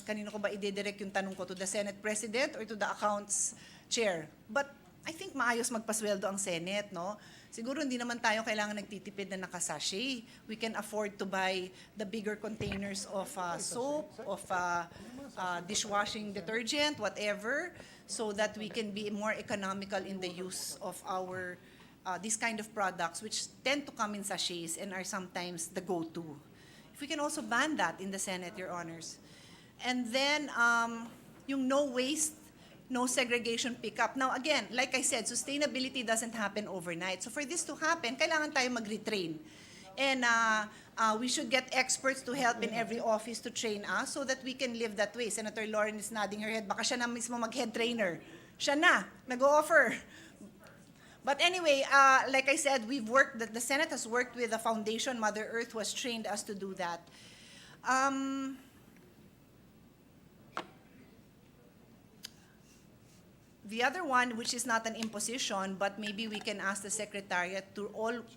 Kanino ko ba i-direct yung tanong ko? To the Senate President or to the Accounts Chair? But I think maayos magpasweldo ang Senate, no? Siguro hindi naman tayo kailangan nagtitipid na nakasachet. We can afford to buy the bigger containers of soap, of dishwashing detergent, whatever, so that we can be more economical in the use of our these kind of products, which tend to come in sachets and are sometimes the go-to. If we can also ban that in the Senate, Your Honors. And then, yung no waste, no segregation pickup. Now again, like I said, sustainability doesn't happen overnight. So for this to happen, kailangan tayo mag-retrain. And we should get experts to help in every office to train us so that we can live that way. Senator Lauren is nodding her head. Baka siya na mismo mag-head trainer. Siya na, nag-o-offer. But anyway, like I said, the Senate has worked with the foundation. Mother Earth was trained us to do that. The other one, which is not an imposition, but maybe we can ask the Secretariat to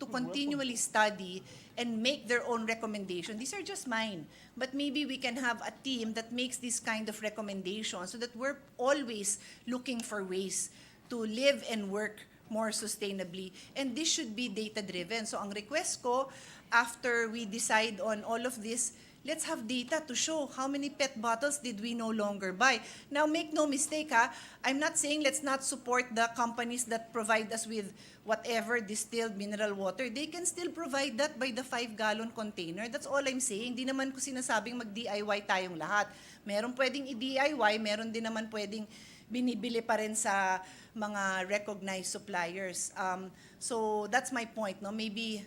continually study and make their own recommendation. These are just mine, but maybe we can have a team that makes this kind of recommendations so that we're always looking for ways to live and work more sustainably. And this should be data-driven. So ang request ko, after we decide on all of this, let's have data to show how many PET bottles did we no longer buy. Now, make no mistake, I'm not saying let's not support the companies that provide us with whatever distilled mineral water. They can still provide that by the 5-gallon container. That's all I'm saying. Di naman ko sinasabing mag-DIY tayong lahat. Meron pwedeng i-DIY, meron din naman pwedeng binibili pa rin sa mga recognized suppliers. So that's my point. No? Maybe,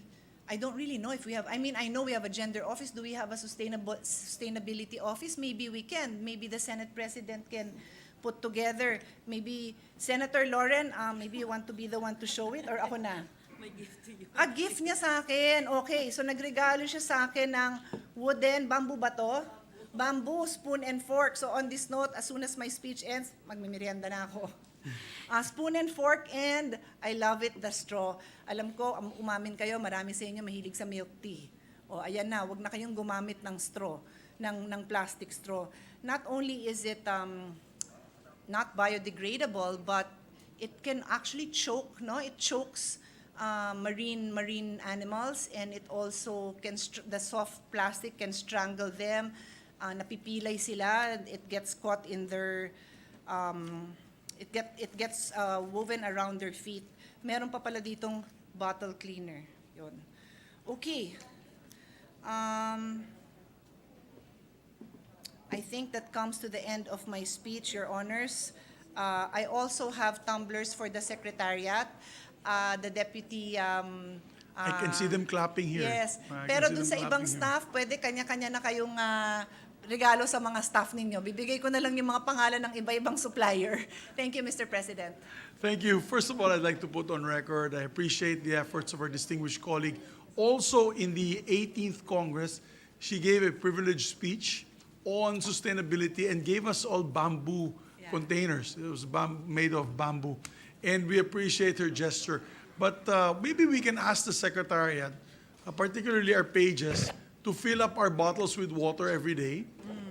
I don't really know if we have, I know we have a gender office. Do we have a sustainability office? Maybe we can. Maybe the Senate President can put together. Maybe Senator Lauren, maybe you want to be the one to show it, or ako na? My gift to you. A gift niya sa akin. Okay, so nagregalo siya sa akin ng wooden, bamboo ba to? Bamboo, spoon and fork. So on this note, as soon as my speech ends, magmimerienda na ako. Spoon and fork, and I love it, the straw. Alam ko, umamin kayo, marami sa inyo mahilig sa milk tea. O ayan na, wag na kayong gumamit ng straw, ng plastic straw. Not only is it not biodegradable, but it can actually choke, no? It chokes marine animals, and it also can, the soft plastic can strangle them. Napipilay sila, it gets caught in their, it gets woven around their feet. Meron pa pala ditong bottle cleaner. Yun. Okay. I think that comes to the end of my speech, Your Honors. I also have tumblers for the Secretariat. The Deputy... I can see them clapping here. Yes. I can Pero see dun them sa ibang clapping here. staff, pwede kanya-kanya na kayong regalo sa mga staff ninyo. Bibigay ko na lang yung mga pangalan ng iba-ibang supplier. Thank you, Mr. President. Thank you. First of all, I'd like to put on record, I appreciate the efforts of our distinguished colleague. Also, in the 18th Congress, she gave a privileged speech on sustainability and gave us all bamboo containers. It was made of bamboo. And we appreciate her gesture. But maybe we can ask the Secretariat, particularly our pages, to fill up our bottles with water every day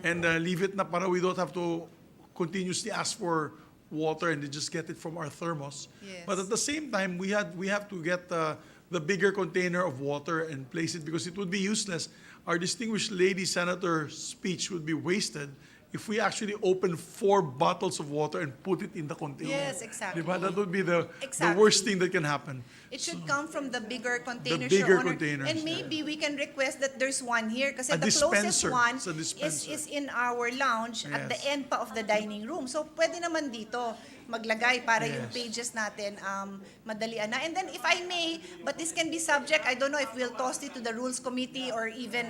and leave it na para we don't have to continuously ask for water and they just get it from our thermos. Yes. But at the same time, we have to get the bigger container of water and place it because it would be useless. Our distinguished lady senator's speech would be wasted if we actually open 4 bottles of water and put it in the container. Yes, exactly. Diba? That would be the Exactly. worst thing that can happen. It should come from the bigger containers, bigger Your Honor. containers, And maybe we can request that there's one here kasi A the closest dispenser. one It's a dispenser. is in our lounge at the Yes. end pa of the dining room. So pwede naman dito maglagay para yung Yes. pages natin madalian na. And then if I may, but this can be subject, I don't know if we'll toss it to the Rules Committee or even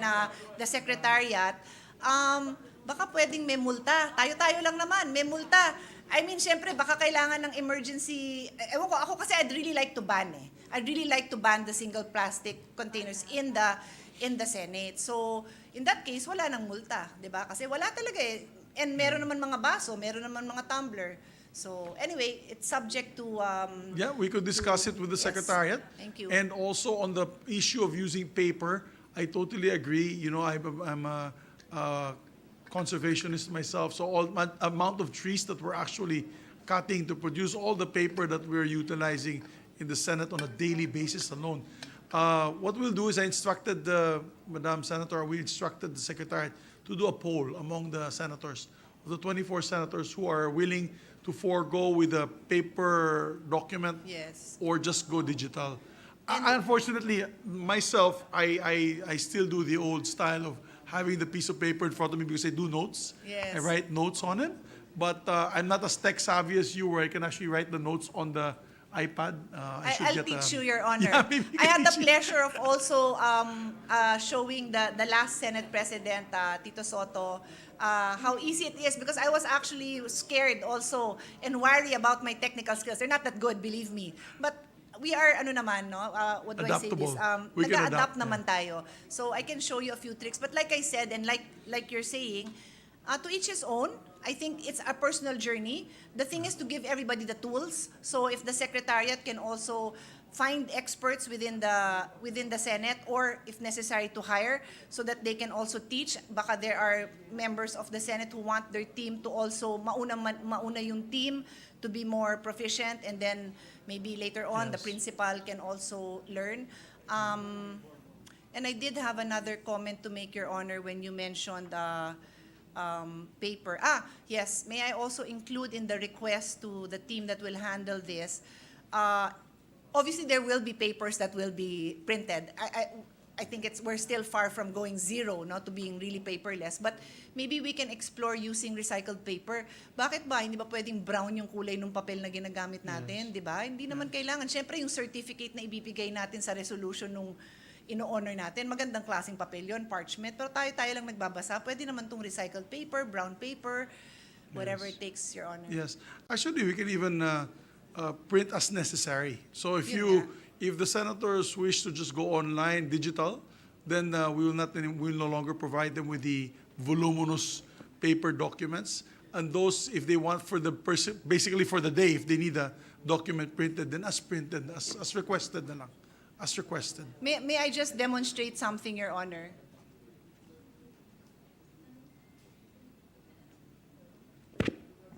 the Secretariat, baka pwedeng may multa. Tayo-tayo lang naman, may multa. I mean, syempre, baka kailangan ng emergency, ewan ko, ako kasi I'd really like to ban I'd really like to ban the single plastic containers in the Senate. So, in that case, wala nang multa, di ba? Kasi wala talaga eh. And meron naman mga baso, meron naman mga tumbler. So, anyway, it's subject to... Yeah, we could discuss it with the Yes. Secretariat. Thank you. And also on the issue of using paper, I totally agree. You know, I'm a conservationist myself, so all amount of trees that we're actually cutting to produce all the paper that we're utilizing in the Senate on a daily basis alone. What we'll do is I instructed Madam Senator, we instructed the Secretariat to do a poll among the senators, of the 24 senators who are willing to forego with a paper document Yes. or just go digital. Unfortunately, myself, I still do the old style of having the piece of paper in front of me because I do notes. Yes. I write notes on it. But I'm not as tech savvy as you, where I can actually write the notes on the iPad. I'll teach you, Your Honor. Yeah, maybe you I can had the teach me. pleasure of also showing the last Senate President, Tito Soto, how easy it is, because I was actually scared also and worried about my technical skills. They're not that good, believe me. But we are, ano naman, no? What do I say this? Adaptable. We can Nag-a-adapt adapt, naman tayo. So I can show you a few tricks. But like I said, and like you're saying, to each his own. I think it's a personal journey. The thing is to give everybody the tools. So if the Secretariat can also find experts within the Senate, or if necessary to hire, so that they can also teach. Baka there are members of the Senate who want their team to also mauna yung team to be more proficient, and then maybe later on the Yes. principal can also learn. And I did have another comment to make, Your Honor, when you mentioned paper. Yes, may I also include in the request to the team that will handle this, obviously there will be papers that will be printed. I think we're still far from going zero, no, to being really paperless. But maybe we can explore using recycled paper. Bakit ba? Hindi ba pwedeng brown yung kulay ng papel na ginagamit natin, di ba? Hindi naman kailangan. Siyempre, yung certificate na ibibigay natin sa resolution nung ino-honor natin, magandang klaseng papel yun, parchment. Pero tayo lang nagbabasa. Pwede naman tong recycled paper, brown paper, whatever it takes, Your Honor. Yes. Actually, we can even print as necessary. So if Yun if the senators wish to just go online, digital, then we will no longer provide them with the voluminous paper documents. And those, if they want for the person, basically for the day, if they need a document printed, then as printed, as requested na lang. As requested. May I just demonstrate something, Your Honor?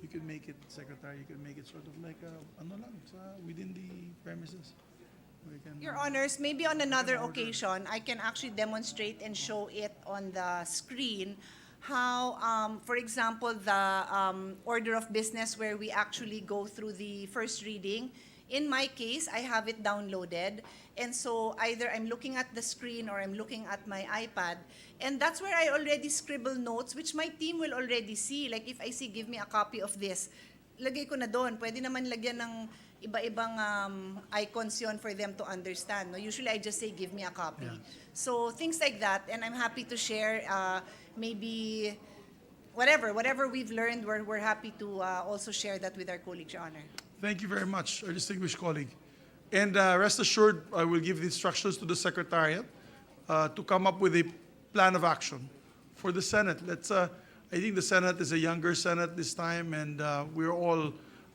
You can make it, Secretary, you can make it sort of like within the premises. We can, Your Honors, maybe on another occasion, I can actually demonstrate and show it on the screen how, for example, the order of business where we actually go through the first reading. In my case, I have it downloaded, and so either I'm looking at the screen or I'm looking at my iPad, and that's where I already scribble notes, which my team will already see. Like if I see, give me a copy of this, lagay ko na doon. Pwede naman lagyan ng iba-ibang icons yon for them to understand. No? Usually I just say, give me a copy. So things like that, and I'm happy to share maybe whatever we've learned, we're happy to also share that with our colleagues, Your Honor. Thank you very much, our distinguished colleague. And rest assured, I will give the instructions to the Secretariat to come up with a plan of action for the Senate. I think the Senate is a younger Senate this time, and we're all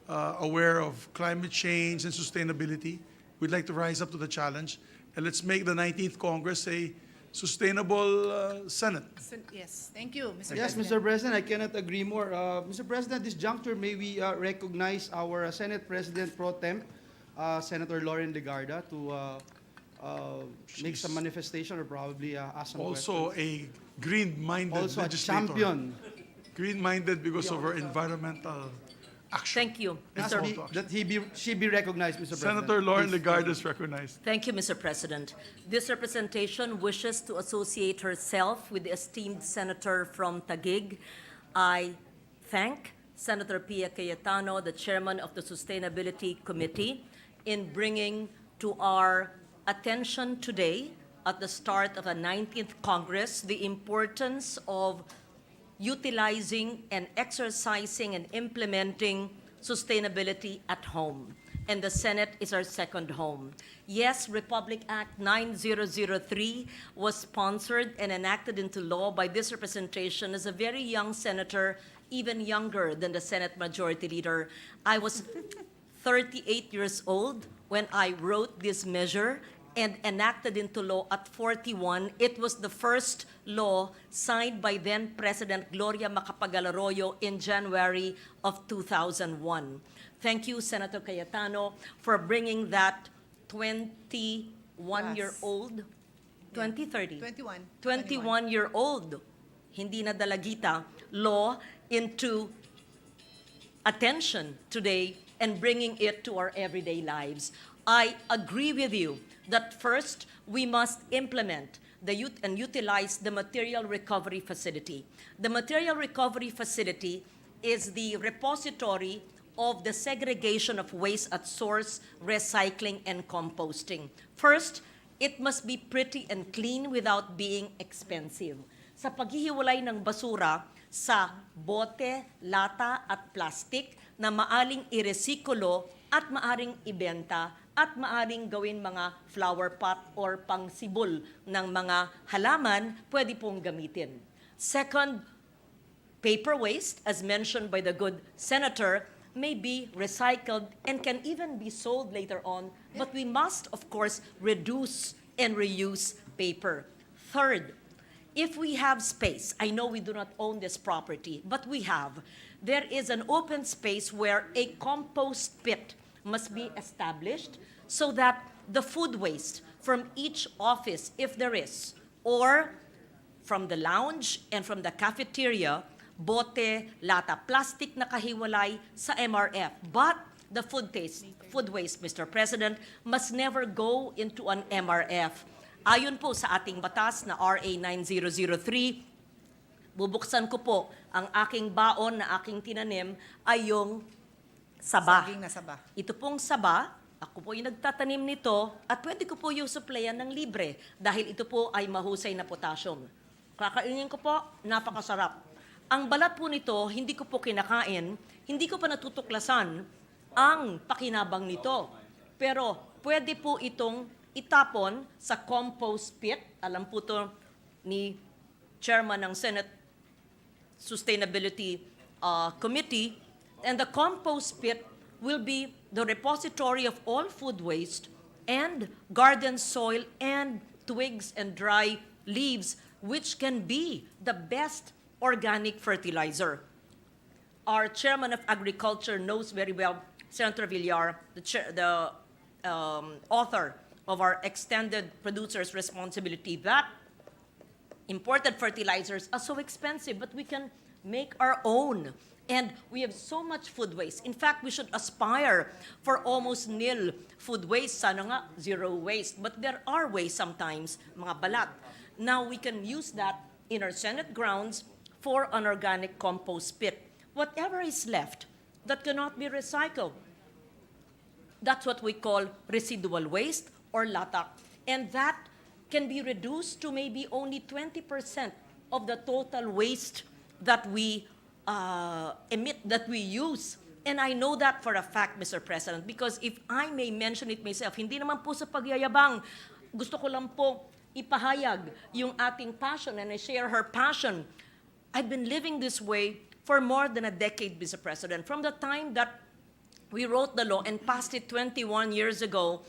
aware of climate change and sustainability. We'd like to rise up to the challenge, and let's make the 19th Congress a sustainable Senate. Yes, thank you, Mr. Yes, President. Mr. President, I cannot agree more. Mr. President, this juncture, may we recognize our Senate President Pro Tem, Senator Lauren Legarda, to make some manifestation or probably ask some Also questions. a green-minded Also a legislator. champion. Green-minded because of her environmental action. Thank you, That's Mr. all to action. That she be recognized, Mr. President. Senator Lauren Please. Legarda is recognized. Thank you, Mr. President. This representation wishes to associate herself with the esteemed senator from Taguig. I thank Senator Pia Cayetano, the chairman of the Sustainability Committee, in bringing to our attention today, at the start of a 19th Congress, the importance of utilizing and exercising and implementing sustainability at home. And the Senate is our second home. Yes, Republic Act 9003 was sponsored and enacted into law by this representation as a very young senator, even younger than the Senate Majority Leader. I was 38 years old when I wrote this measure and enacted into law at 41. It was the first law signed by then President Gloria Macapagal Arroyo in January of 2001. Thank you, Senator Cayetano, for bringing that 21-year-old, 2030, 21-year-old, hindi na dalagita, law into attention today and bringing it to our everyday lives. I agree with you that first we must implement and utilize the Material Recovery Facility. The Material Recovery Facility is the repository of the segregation of waste at source, recycling, and composting. First, it must be pretty and clean without being expensive. Sa paghihiwalay ng basura sa bote, lata, at plastic na maaring iresikulo at maaring ibenta at maaring gawin mga flower pot or pangsibol ng mga halaman, pwede pong gamitin. Second, paper waste, as mentioned by the good senator, may be recycled and can even be sold later on, but we must, of course, reduce and reuse paper. Third, if we have space, I know we do not own this property, but we have, there is an open space where a compost pit must be established so that the food waste from each office, if there is, or from the lounge and from the cafeteria, bote, lata, plastic na kahiwalay sa MRF. But the food waste, Mr. President, must never go into an MRF. Ayon po sa ating batas na RA 9003, bubuksan ko po ang aking baon na aking tinanim ay yung saba. Saging na saba. Ito pong saba, ako po yung nagtatanim nito at pwede ko po yung supplyan ng libre dahil ito po ay mahusay na potassium. Kakainin ko po, napakasarap. Ang balat po nito, hindi ko po kinakain, hindi ko pa natutuklasan ang pakinabang nito. Pero pwede po itong itapon sa compost pit. Alam po to ni Chairman ng Senate Sustainability Committee. And the compost pit will be the repository of all food waste and garden soil and twigs and dry leaves, which can be the best organic fertilizer. Our Chairman of Agriculture knows very well, Senator Villar, the author of our Extended Producers Responsibility, that imported fertilizers are so expensive, but we can make our own. And we have so much food waste. In fact, we should aspire for almost nil food waste. Sana nga, zero waste. But there are waste sometimes, mga balat. Now we can use that in our Senate grounds for an organic compost pit. Whatever is left that cannot be recycled, that's what we call residual waste or latak. And that can be reduced to maybe only 20% of the total waste that we emit, that we use. And I know that for a fact, Mr. President, because if I may mention it myself, hindi naman po sa pagyayabang, gusto ko lang po ipahayag yung ating passion, and I share her passion. I've been living this way for more than a decade, Mr. President. From the time that we wrote the law and passed it 21 years ago,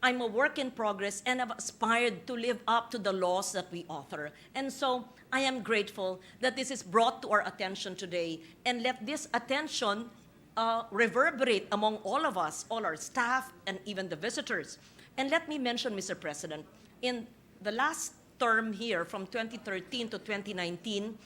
I'm a work in progress and have aspired to live up to the laws that we author. And so I am grateful that this is brought to our attention today, and let this attention reverberate among all of us, all our staff, and even the visitors. And let me mention, Mr. President, in the last term here from 2013 to 2019,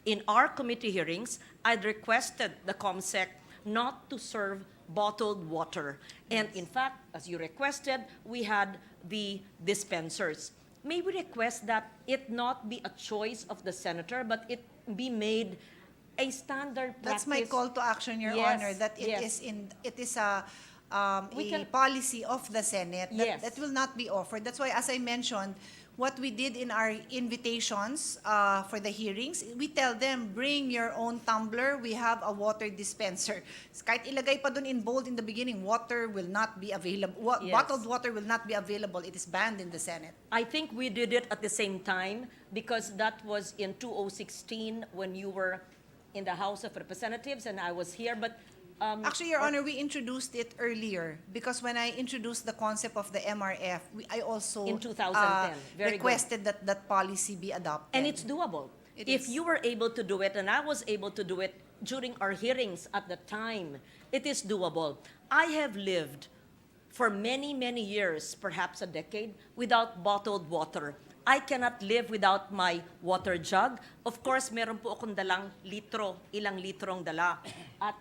in our committee hearings, I'd requested the COMSEC not to serve bottled water. And in fact, as you requested, we had the dispensers. May we request that it not be a choice of the senator, but it be made a standard practice? That's my call to action, Your Yes, Honor, that yes. it is a We can- policy of the Senate that, Yes. that will not be offered. That's why, as I mentioned, what we did in our invitations for the hearings, we tell them, bring your own tumbler. We have a water dispenser. Kahit ilagay pa dun in bold in the beginning, water will not be available. Yes. Bottled water will not be available. It is banned in the Senate. I think we did it at the same time because that was in 2016 when you were in the House of Representatives and I was here. But Actually, Your Honor, we introduced it earlier because when I introduced the concept of the MRF, I also In 2010. Very good. requested that that policy be adopted. And it's doable. It If is. you were able to do it, and I was able to do it during our hearings at the time, it is doable. I have lived for many, many years, perhaps a decade, without bottled water. I cannot live without my water jug. Of course, meron po akong dalang litro, ilang litrong dala. At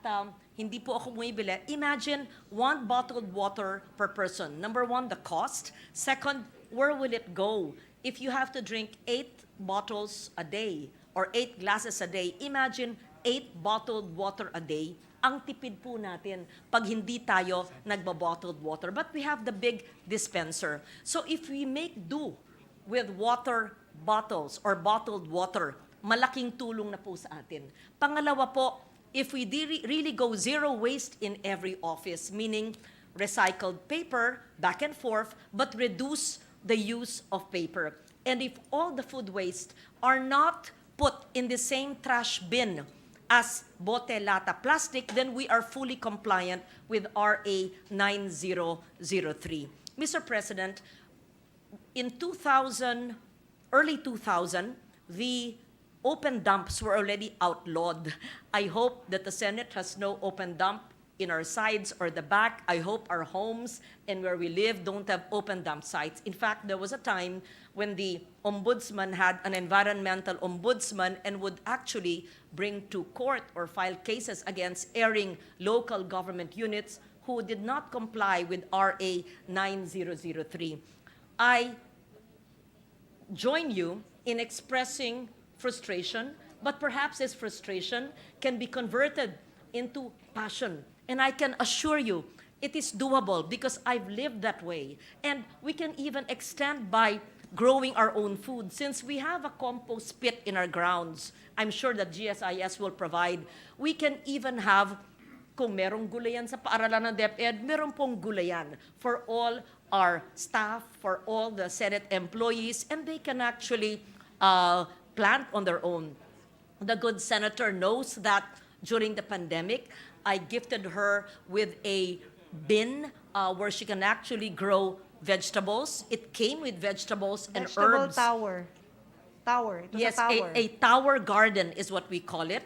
hindi po ako bumibili. Imagine 1 bottled water per person. Number 1, the cost. Second, where will it go? If you have to drink 8 bottles a day or 8 glasses a day, imagine 8 bottled water a day. Ang tipid po natin pag hindi tayo nagba-bottled water. But we have the big dispenser. So if we make do with water bottles or bottled water, malaking tulong na po sa atin. Pangalawa po, if we really go zero waste in every office, meaning recycled paper back and forth, but reduce the use of paper. And if all the food waste are not put in the same trash bin as bote, lata, plastic, then we are fully compliant with RA 9003. Mr. President, in early 2000, the open dumps were already outlawed. I hope that the Senate has no open dump in our sides or the back. I hope our homes and where we live don't have open dump sites. In fact, there was a time when the ombudsman had an environmental ombudsman and would actually bring to court or file cases against erring local government units who did not comply with RA 9003. I join you in expressing frustration, but perhaps this frustration can be converted into passion. And I can assure you, it is doable because I've lived that way. And we can even extend by growing our own food. Since we have a compost pit in our grounds, I'm sure that GSIS will provide, we can even have, kung merong gulayan sa paaralan ng DepEd, meron pong gulayan for all our staff, for all the Senate employees, and they can actually plant on their own. The good senator knows that during the pandemic, I gifted her with a bin where she can actually grow vegetables. It came with vegetables and herbs. Tower. It was Yes, a tower. a tower garden is what we call it.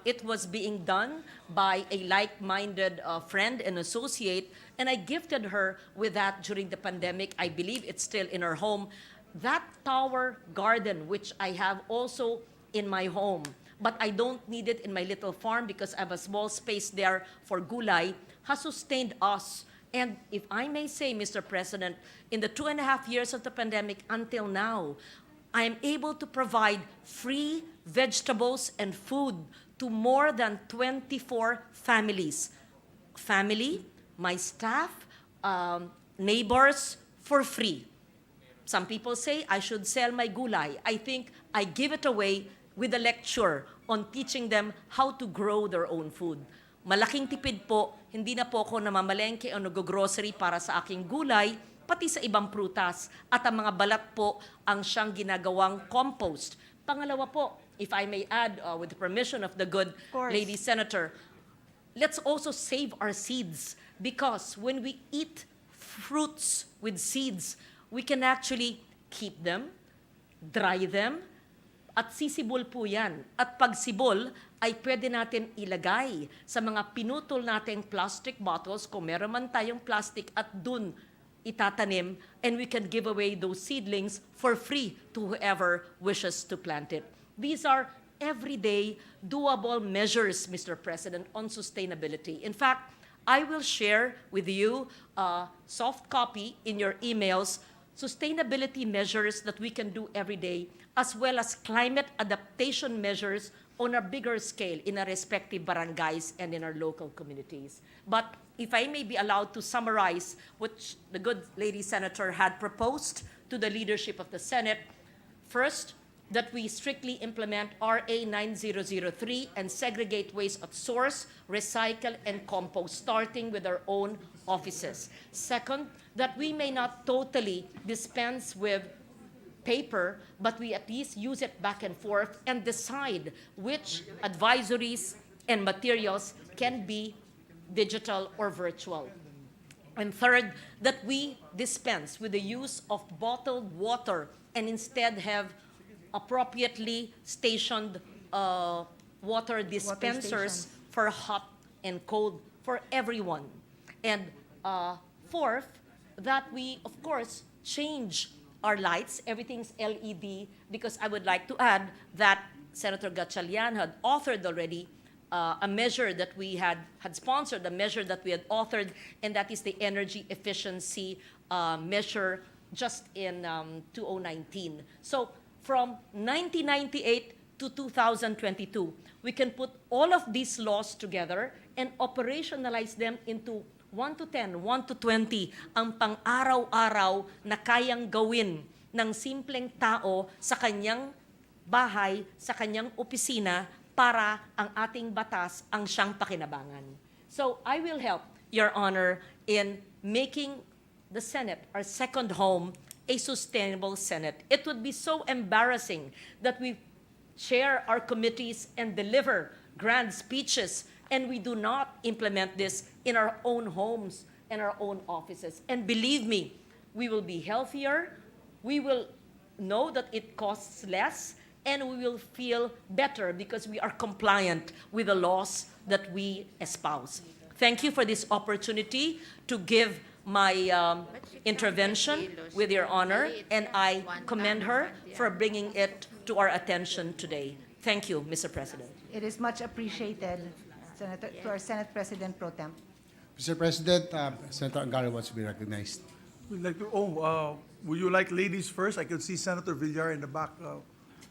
It was being done by a like-minded friend and associate, and I gifted her with that during the pandemic. I believe it's still in her home. That tower garden, which I have also in my home, but I don't need it in my little farm because I have a small space there for gulay, has sustained us. And if I may say, Mr. President, in the 2.5 years of the pandemic until now, I am able to provide free vegetables and food to more than 24 families. Family, my staff, neighbors, for free. Some people say I should sell my gulay. I think I give it away with a lecture on teaching them how to grow their own food. Malaking tipid po, hindi na po ako namamalengke o nag-grocery para sa aking gulay, pati sa ibang prutas. At ang mga balat po ang siyang ginagawang compost. Pangalawa po, if I may add, with the permission of the good course. lady senator, let's also save our seeds because when we eat fruits with seeds, we can actually keep them, dry them, at sisibol po yan. At pag sibol, ay pwede natin ilagay sa mga pinutol nating plastic bottles, kung meron man tayong plastic, at dun itatanim, and we can give away those seedlings for free to whoever wishes to plant it. These are everyday, doable measures, Mr. President, on sustainability. In fact, I will share with you a soft copy in your emails, sustainability measures that we can do every day, as well as climate adaptation measures on a bigger scale in our respective barangays and in our local communities. But if I may be allowed to summarize what the good lady senator had proposed to the leadership of the Senate. First, that we strictly implement RA 9003 and segregate waste at source, recycle, and compost, starting with our own offices. Second, that we may not totally dispense with paper, but we at least use it back and forth and decide which advisories and materials can be digital or virtual. And third, that we dispense with the use of bottled water and instead have appropriately stationed water dispensers stations. for hot and cold for everyone. And fourth, that we, of course, change our lights. Everything's LED, because I would like to add that Senator Gatchalian had authored already a measure that we had sponsored, a measure that we had authored, and that is the energy efficiency measure just in 2019. So from 1998 to 2022, we can put all of these laws together and operationalize them into 1 to 10, 1 to 20 ang pang-araw-araw na kayang gawin ng simpleng tao sa kanyang bahay, sa kanyang opisina, para ang ating batas ang siyang pakinabangan. So I will help, Your Honor, in making the Senate, our second home, a sustainable Senate. It would be so embarrassing that we chair our committees and deliver grand speeches and we do not implement this in our own homes and our own offices. And believe me, we will be healthier, we will know that it costs less, and we will feel better because we are compliant with the laws that we espouse. Thank you for this opportunity to give my intervention with Your Honor, and I commend her for bringing it to our attention today. Thank you, Mr. President. It is much appreciated, Senator, to our Senate President Pro Tem. Mr. President, Senator Angara wants to be recognized. We'd like to, would you like ladies first? I could see Senator Villar in the back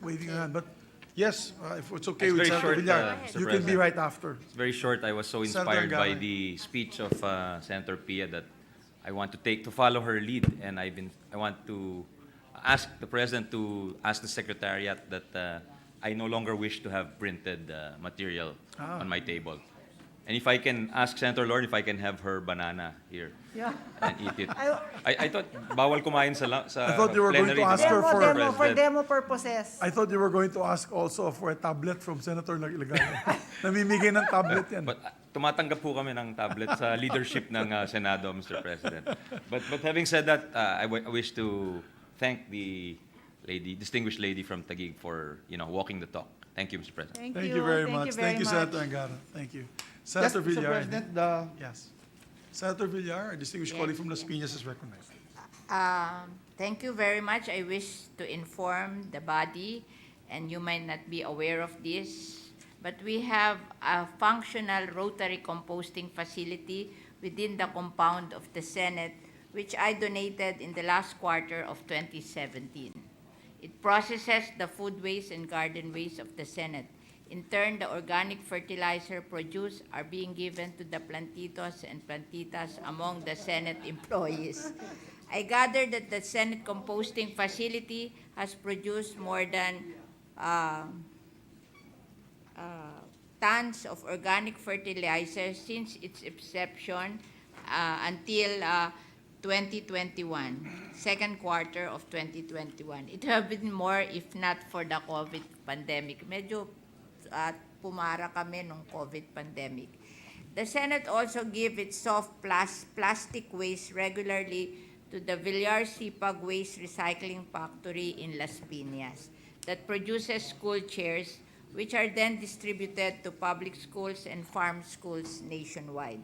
waving her hand, but yes, if it's okay It's with very Senator short, Villar, Mr. you can be President. right after. It's very short. I was so Senator inspired by Angara. the speech of Senator Pia that I want to follow her lead, and I want to ask the President to ask the Secretariat that I no longer wish to have printed material on my table. And if I can ask Senator Lord if I can have her banana here Yeah. and eat it. I thought bawal kumain sa I thought you were going to plenary, ask di ba, her Demo, for- Mr. demo, for President? demo purposes. I thought you were going to ask also for a tablet from Senator Lagaya. Namimigay ng tablet yan. But tumatanggap po kami ng tablet sa leadership ng Senado, Mr. President. But having said that, I wish to thank the distinguished lady from Taguig for walking the talk. Thank you, Mr. President. Thank you very much. Thank you, much. Senator Angara. Thank you. Yes, Senator Mr. Villar. President, Yes. Senator Villar, a distinguished colleague from Las Piñas, is recognized. Thank you very much. I wish to inform the body, and you might not be aware of this, but we have a functional rotary composting facility within the compound of the Senate, which I donated in the last quarter of 2017. It processes the food waste and garden waste of the Senate. In turn, the organic fertilizer produced are being given to the plantitos and plantitas among the Senate employees. I gather that the Senate composting facility has produced more than tons of organic fertilizer since its inception until 2021, second quarter of 2021. It have been more if not for the COVID pandemic. Medyo pumara kami nung COVID pandemic. The Senate also give its soft plastic waste regularly to the Villar Sipag Waste Recycling Factory in Las Piñas that produces school chairs, which are then distributed to public schools and farm schools nationwide.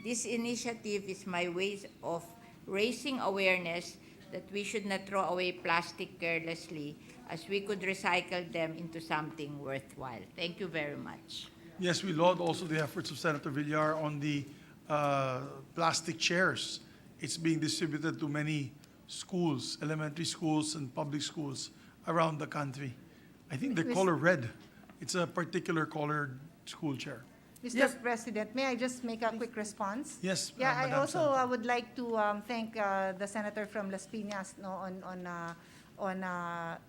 This initiative is my way of raising awareness that we should not throw away plastic carelessly, as we could recycle them into something worthwhile. Thank you very much. Yes, we laud also the efforts of Senator Villar on the plastic chairs. It's being distributed to many schools, elementary schools and public schools around the country. I think the color red. It's a particular colored school chair. Mr. Yes. President, may I just make a quick response? Yes, Yeah, I Madam also Senator. would like to thank the senator from Las Piñas, no, on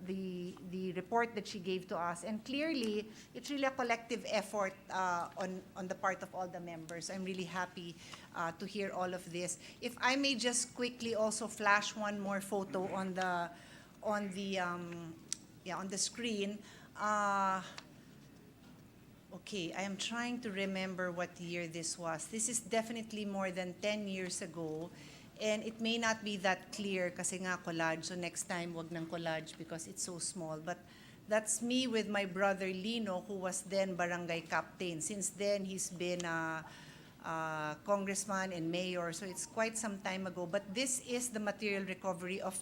the report that she gave to us. And clearly, it's really a collective effort on the part of all the members. I'm really happy to hear all of this. If I may just quickly also flash one more photo on the screen. Okay, I am trying to remember what year this was. This is definitely more than 10 years ago. And it may not be that clear kasi nga collage. So next time, wag ng collage because it's so small. But that's me with my brother Lino, who was then barangay captain. Since then, he's been congressman and mayor. So it's quite some time ago. But this is the material recovery of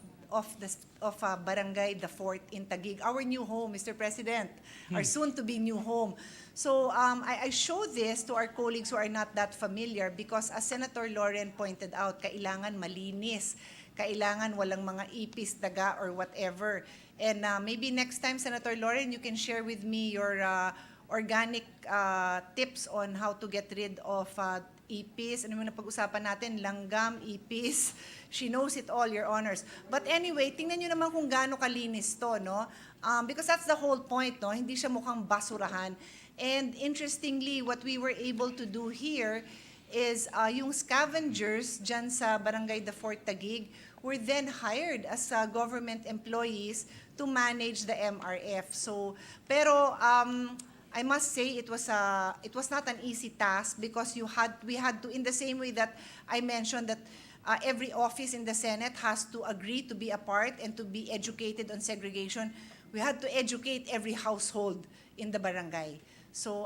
Barangay the Fort in Taguig, our new home, Mr. President, our soon-to-be new home. So I show this to our colleagues who are not that familiar because as Senator Lauren pointed out, kailangan malinis, kailangan walang mga ipis, daga, or whatever. And maybe next time, Senator Lauren, you can share with me your organic tips on how to get rid of ipis. Ano mo na pag-usapan natin? Langgam, ipis. She knows it all, Your Honors. But anyway, tingnan nyo naman kung gaano kalinis to, no? Because that's the whole point, no? Hindi siya mukhang basurahan. And interestingly, what we were able to do here is yung scavengers dyan sa Barangay the Fort Taguig were then hired as government employees to manage the MRF. So, pero I must say it was not an easy task because we had to, in the same way that I mentioned that every office in the Senate has to agree to be a part and to be educated on segregation, we had to educate every household in the barangay. So,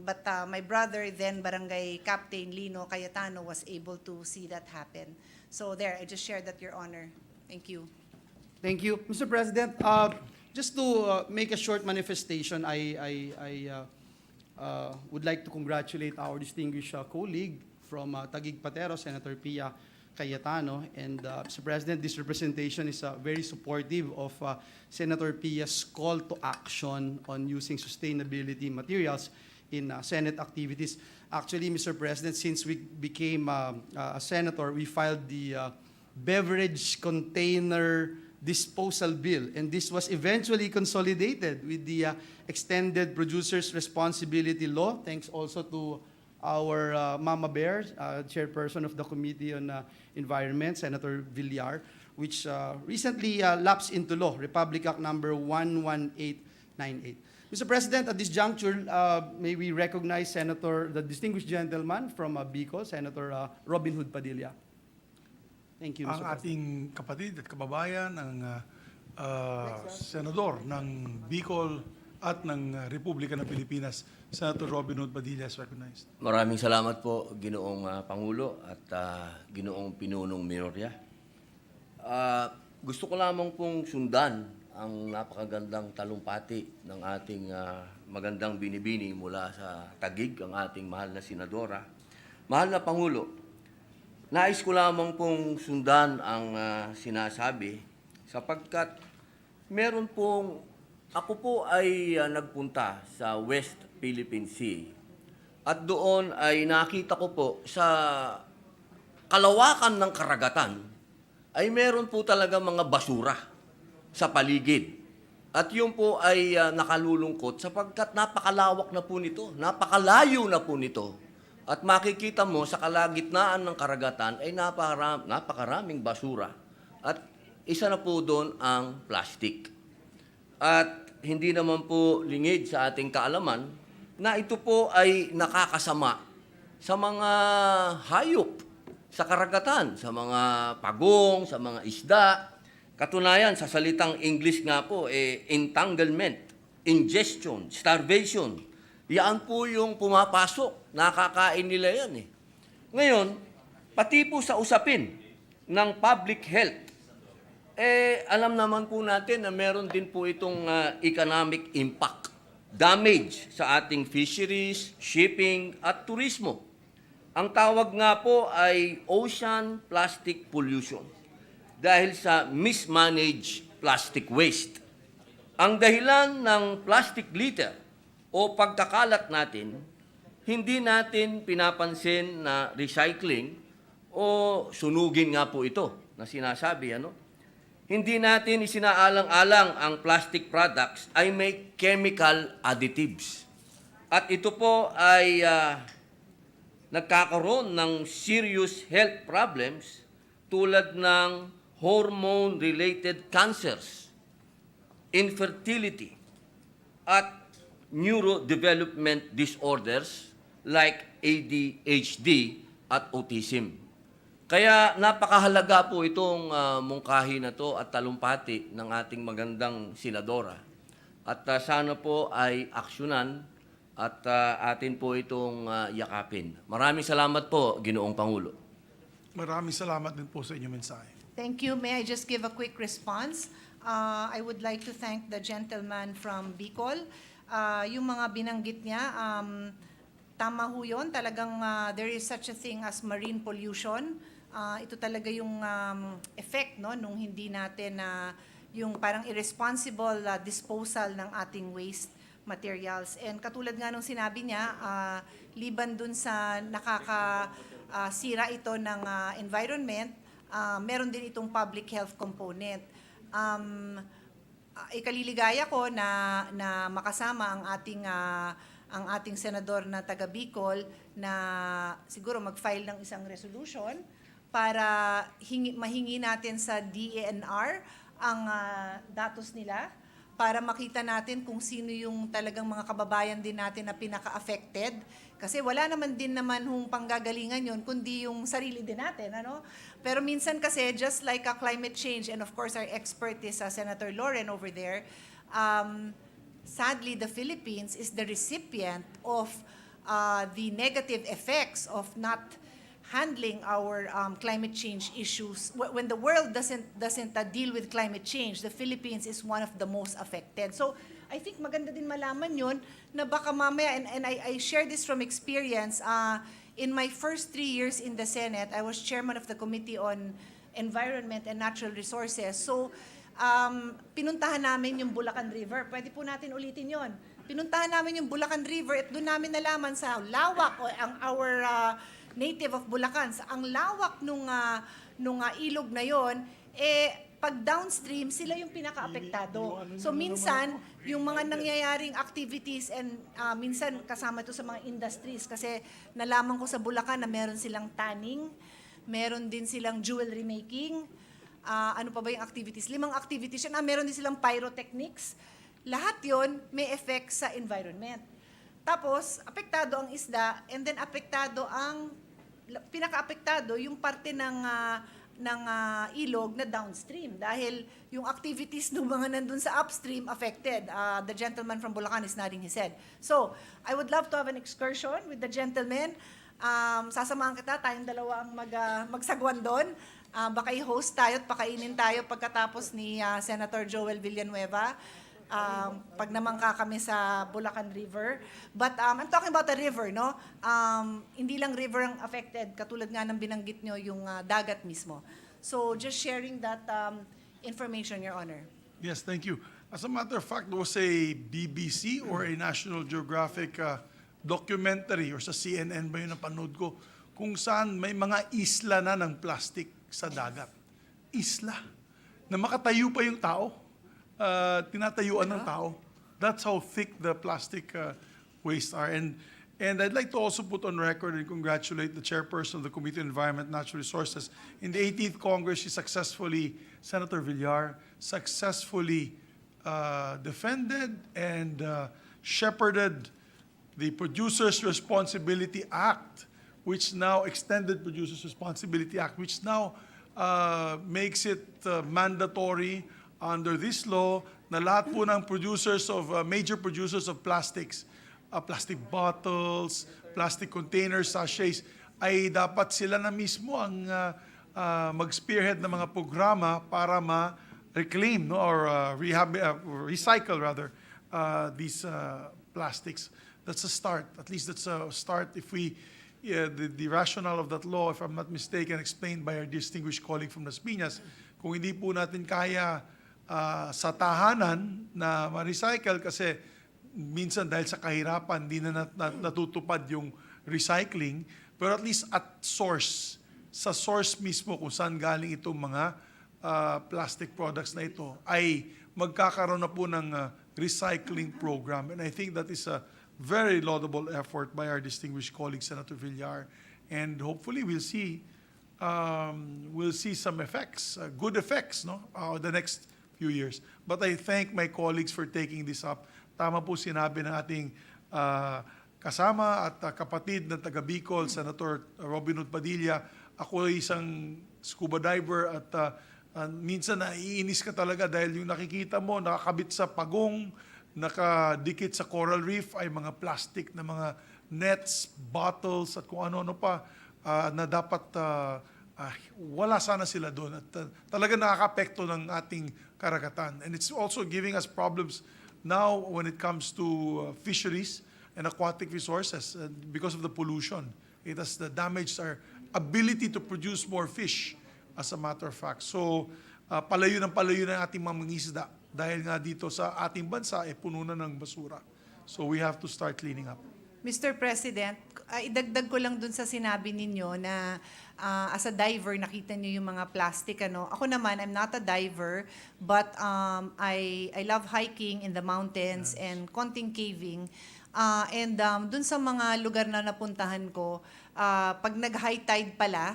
but my brother, then Barangay Captain Lino Cayetano, was able to see that happen. So there, I just shared that, Your Honor. Thank you. Thank you. Mr. President, just to make a short manifestation, I would like to congratulate our distinguished colleague from Taguig Patero, Senator Pia Cayetano. And Mr. President, this representation is very supportive of Senator Pia's call to action on using sustainability materials in Senate activities. Actually, Mr. President, since we became a senator, we filed the beverage container disposal bill, and this was eventually consolidated with the extended producer's responsibility law, thanks also to our Mama Bear, chairperson of the Committee on Environment, Senator Villar, which recently lapsed into law, Republic Act number 11898. Mr. President, at this juncture, may we recognize the distinguished gentleman from Bicol, Senator Robin Hood Padilla. Thank you, Mr. Ang President. ating kapatid at kababayan, ang senador ng Bicol at ng Republika ng Pilipinas, Senator Robin Hood Padilla is recognized. Maraming salamat po, Ginoong Pangulo at Ginoong Pinunong Mayorya. Gusto ko lamang pong sundan ang napakagandang talumpati ng ating magandang binibini mula sa Taguig, ang ating mahal na senadora. Mahal na Pangulo, nais ko lamang pong sundan ang sinasabi sapagkat meron pong, ako po ay nagpunta sa West Philippine Sea at doon ay nakita ko po sa kalawakan ng karagatan ay meron po talaga mga basura sa paligid. At yun po ay nakalulungkot sapagkat napakalawak na po nito, napakalayo na po nito. At makikita mo sa kalagitnaan ng karagatan ay napakaraming basura. At isa na po doon ang plastic. At hindi naman po lingid sa ating kaalaman na ito po ay nakakasama sa mga hayop sa karagatan, sa mga pagong, sa mga isda. Katunayan, sa salitang English nga po, entanglement, ingestion, starvation. Yan po yung pumapasok. Nakakain nila yan . Ngayon, pati po sa usapin ng public health, alam naman po natin na meron din po itong economic impact, damage sa ating fisheries, shipping, at turismo. Ang tawag nga po ay ocean plastic pollution dahil sa mismanaged plastic waste. Ang dahilan ng plastic litter o pagkakalat natin, hindi natin pinapansin na recycling o sunugin nga po ito na sinasabi, ano? Hindi natin isinaalang-alang ang plastic products ay may chemical additives. At ito po ay nagkakaroon ng serious health problems tulad ng hormone-related cancers, infertility, at neurodevelopment disorders like ADHD at autism. Kaya napakahalaga po itong mungkahi na to at talumpati ng ating magandang senadora. At sana po ay aksyonan at atin po itong yakapin. Maraming salamat po, Ginoong Pangulo. Maraming salamat din po sa inyong mensahe. Thank you. May I just give a quick response? I would like to thank the gentleman from Bicol. Yung mga binanggit niya, tama ho yun. Talagang there is such a thing as marine pollution. Ito talaga yung effect, no, nung hindi natin yung parang irresponsible disposal ng ating waste materials. And katulad nga nung sinabi niya, liban dun sa nakakasira ito ng environment, meron din itong public health component. Ikaliligaya ko na makasama ang ating senador na taga Bicol na siguro mag-file ng isang resolution para mahingi natin sa DENR ang datos nila para makita natin kung sino yung talagang mga kababayan din natin na pinaka-affected. Kasi wala naman din naman hong panggagalingan yun, kundi yung sarili din natin. Ano? Pero minsan kasi, just like climate change, and of course our expert is Senator Lauren over there, sadly the Philippines is the recipient of the negative effects of not handling our climate change issues. When the world doesn't deal with climate change, the Philippines is one of the most affected. So I think maganda din malaman yun na baka mamaya, and I share this from experience, in my first 3 years in the Senate, I was chairman of the Committee on Environment and Natural Resources. So pinuntahan namin yung Bulacan River. Pwede po natin ulitin yon. Pinuntahan namin yung Bulacan River at doon namin nalaman sa lawak o our native of Bulacan, ang lawak nung ilog na yon, pag downstream, sila yung pinaka-apektado. So minsan, yung mga nangyayaring activities and minsan kasama ito sa mga industries kasi nalaman ko sa Bulacan na meron silang tanning, meron din silang jewelry making, ano pa ba yung activities? 5 activities yun. Meron din silang pyrotechnics. Lahat yon may effect sa environment. Tapos, apektado ang isda and then pinaka-apektado yung parte ng ilog na downstream dahil yung activities ng mga nandun sa upstream affected. The gentleman from Bulacan is nodding his head. So, I would love to have an excursion with the gentleman. Sasamahan kita, tayong dalawa ang magsagwan doon. Baka i-host tayo at pakainin tayo pagkatapos ni Senator Joel Villanueva. Pag namangka kami sa Bulacan River. But I'm talking about the river, no? Hindi lang river ang affected, katulad nga ng binanggit nyo, yung dagat mismo. So just sharing that information, Your Honor. Yes, thank you. As a matter of fact, there was a BBC or a National Geographic documentary or sa CNN ba yun napanood ko, kung saan may mga isla na ng plastic sa dagat. Isla. Na makatayo pa yung tao. Tinatayuan ng tao. That's how thick the plastic wastes are. And I'd like to also put on record and congratulate the chairperson of the Committee on Environment and Natural Resources. In the 18th Congress, she successfully, Senator Villar, successfully defended and shepherded the Producers' Responsibility Act, which now, Extended Producers' Responsibility Act, which now makes it mandatory under this law na lahat po ng producers of, major producers of plastics, plastic bottles, plastic containers, sachets, ay dapat sila na mismo ang mag-spearhead ng mga programa para ma-reclaim, no, or recycle rather, these plastics. That's a start. At least that's a start if we, the rationale of that law, if I'm not mistaken, explained by our distinguished colleague from Las Piñas, kung hindi po natin kaya sa tahanan na ma-recycle kasi minsan dahil sa kahirapan, di na natutupad yung recycling, pero at least at source, sa source mismo kung saan galing itong mga plastic products na ito, ay magkakaroon na po ng recycling program. And I think that is a very laudable effort by our distinguished colleague, Senator Villar. And hopefully we'll see some effects, good effects, no, the next few years. But I thank my colleagues for taking this up. Tama po sinabi ng ating kasama at kapatid ng taga Bicol, Senator Robin Hood Padilla. Ako ay isang scuba diver at minsan naiinis ka talaga dahil yung nakikita mo nakakabit sa pagong, nakadikit sa coral reef ay mga plastic na mga nets, bottles at kung ano-ano pa na dapat wala sana sila doon. At talaga nakaka-apekto ng ating karagatan. And it's also giving us problems now when it comes to fisheries and aquatic resources because of the pollution. It has damaged our ability to produce more fish, as a matter of fact. So, palayo ng ating mga mangisda dahil nga dito sa ating bansa puno na ng basura. So we have to start cleaning up. Mr. President, idagdag ko lang dun sa sinabi ninyo na as a diver, nakita niyo yung mga plastic. Ako naman, I'm not a diver, but I love hiking in the mountains and konting caving. Dun sa mga lugar na napuntahan ko, pag nag-high tide pala,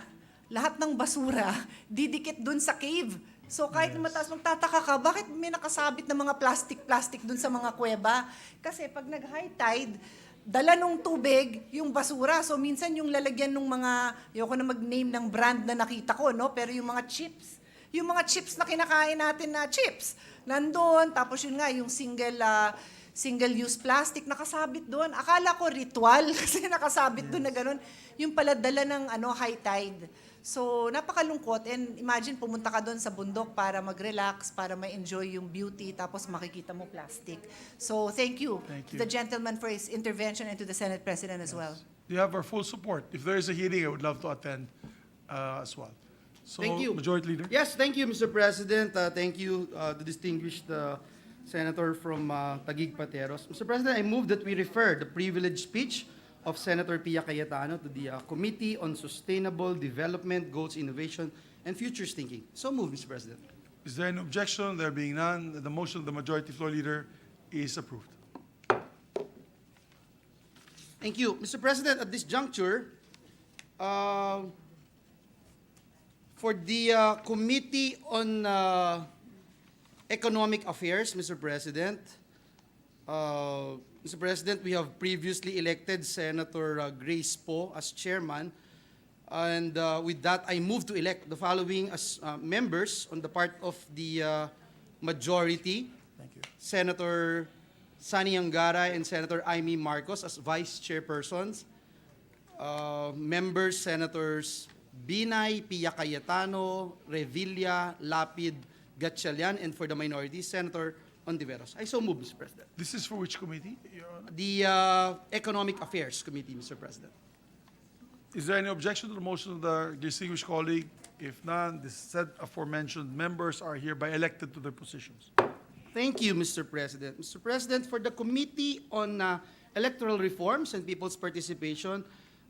lahat ng basura didikit dun sa cave. So kahit mataas, magtataka ka, bakit may nakasabit na mga plastic dun sa mga kuweba? Kasi pag nag-high tide, dala nung tubig yung basura. So minsan yung lalagyan ng mga, ayoko na mag-name ng brand na nakita ko, no? Pero yung mga chips na kinakain natin na chips, nandun. Tapos yun nga, yung single-use plastic nakasabit doon. Akala ko ritual kasi nakasabit doon na ganun. Yung pala dala ng high tide. So, napakalungkot. And imagine, pumunta ka doon sa bundok para mag-relax, para ma-enjoy yung beauty, tapos makikita mo plastic. So, thank you to the gentleman for his intervention and to the Senate President as well. You have our full support. If there is a hearing, I would love to attend as well. So, Thank you. Majority Leader. Yes, thank you, Mr. President. Thank you, the distinguished Senator from Taguig Pateros. Mr. President, I move that we refer the privileged speech of Senator Pia Cayetano to the Committee on Sustainable Development, Goals, Innovation, and Futures Thinking. So moved, Mr. President. Is there an objection? There being none, the motion of the Majority Floor Leader is approved. Thank you. Mr. President, at this juncture, for the Committee on Economic Affairs, Mr. President, we have previously elected Senator Grace Poe as chairman, and with that, I move to elect the following as members on the part of the majority. Thank you. Senator Sani Angara and Senator Amy Marcos as vice chairpersons. Members, Senators Binay, Pia Cayetano, Revilla, Lapid, Gatchalian, and for the minority, Senator Ontiveros. I so move, Mr. President. This is for which committee, Your Honor? The Economic Affairs Committee, Mr. President. Is there any objection to the motion of the distinguished colleague? If none, the said aforementioned members are hereby elected to their positions. Thank you, Mr. President. Mr. President, for the Committee on Electoral Reforms and People's Participation,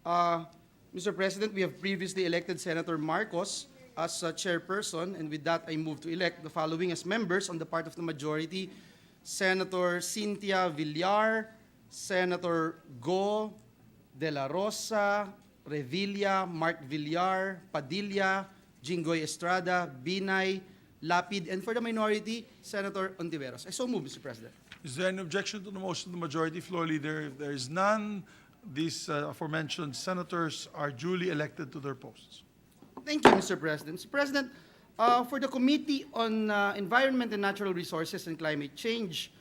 Mr. President, we have previously elected Senator Marcos as chairperson, and with that, I move to elect the following as members on the part of the majority: Senator Cynthia Villar, Senator Go De La Rosa, Revilla, Mark Villar, Padilla, Jinggoy Estrada, Binay, Lapid, and for the minority, Senator Ontiveros. I so move, Mr. President. Is there any objection to the motion of the Majority Floor Leader? If there is none, these aforementioned senators are duly elected to their posts. Thank you, Mr. President. Mr. President, for the Committee on Environment and Natural Resources and Climate Change,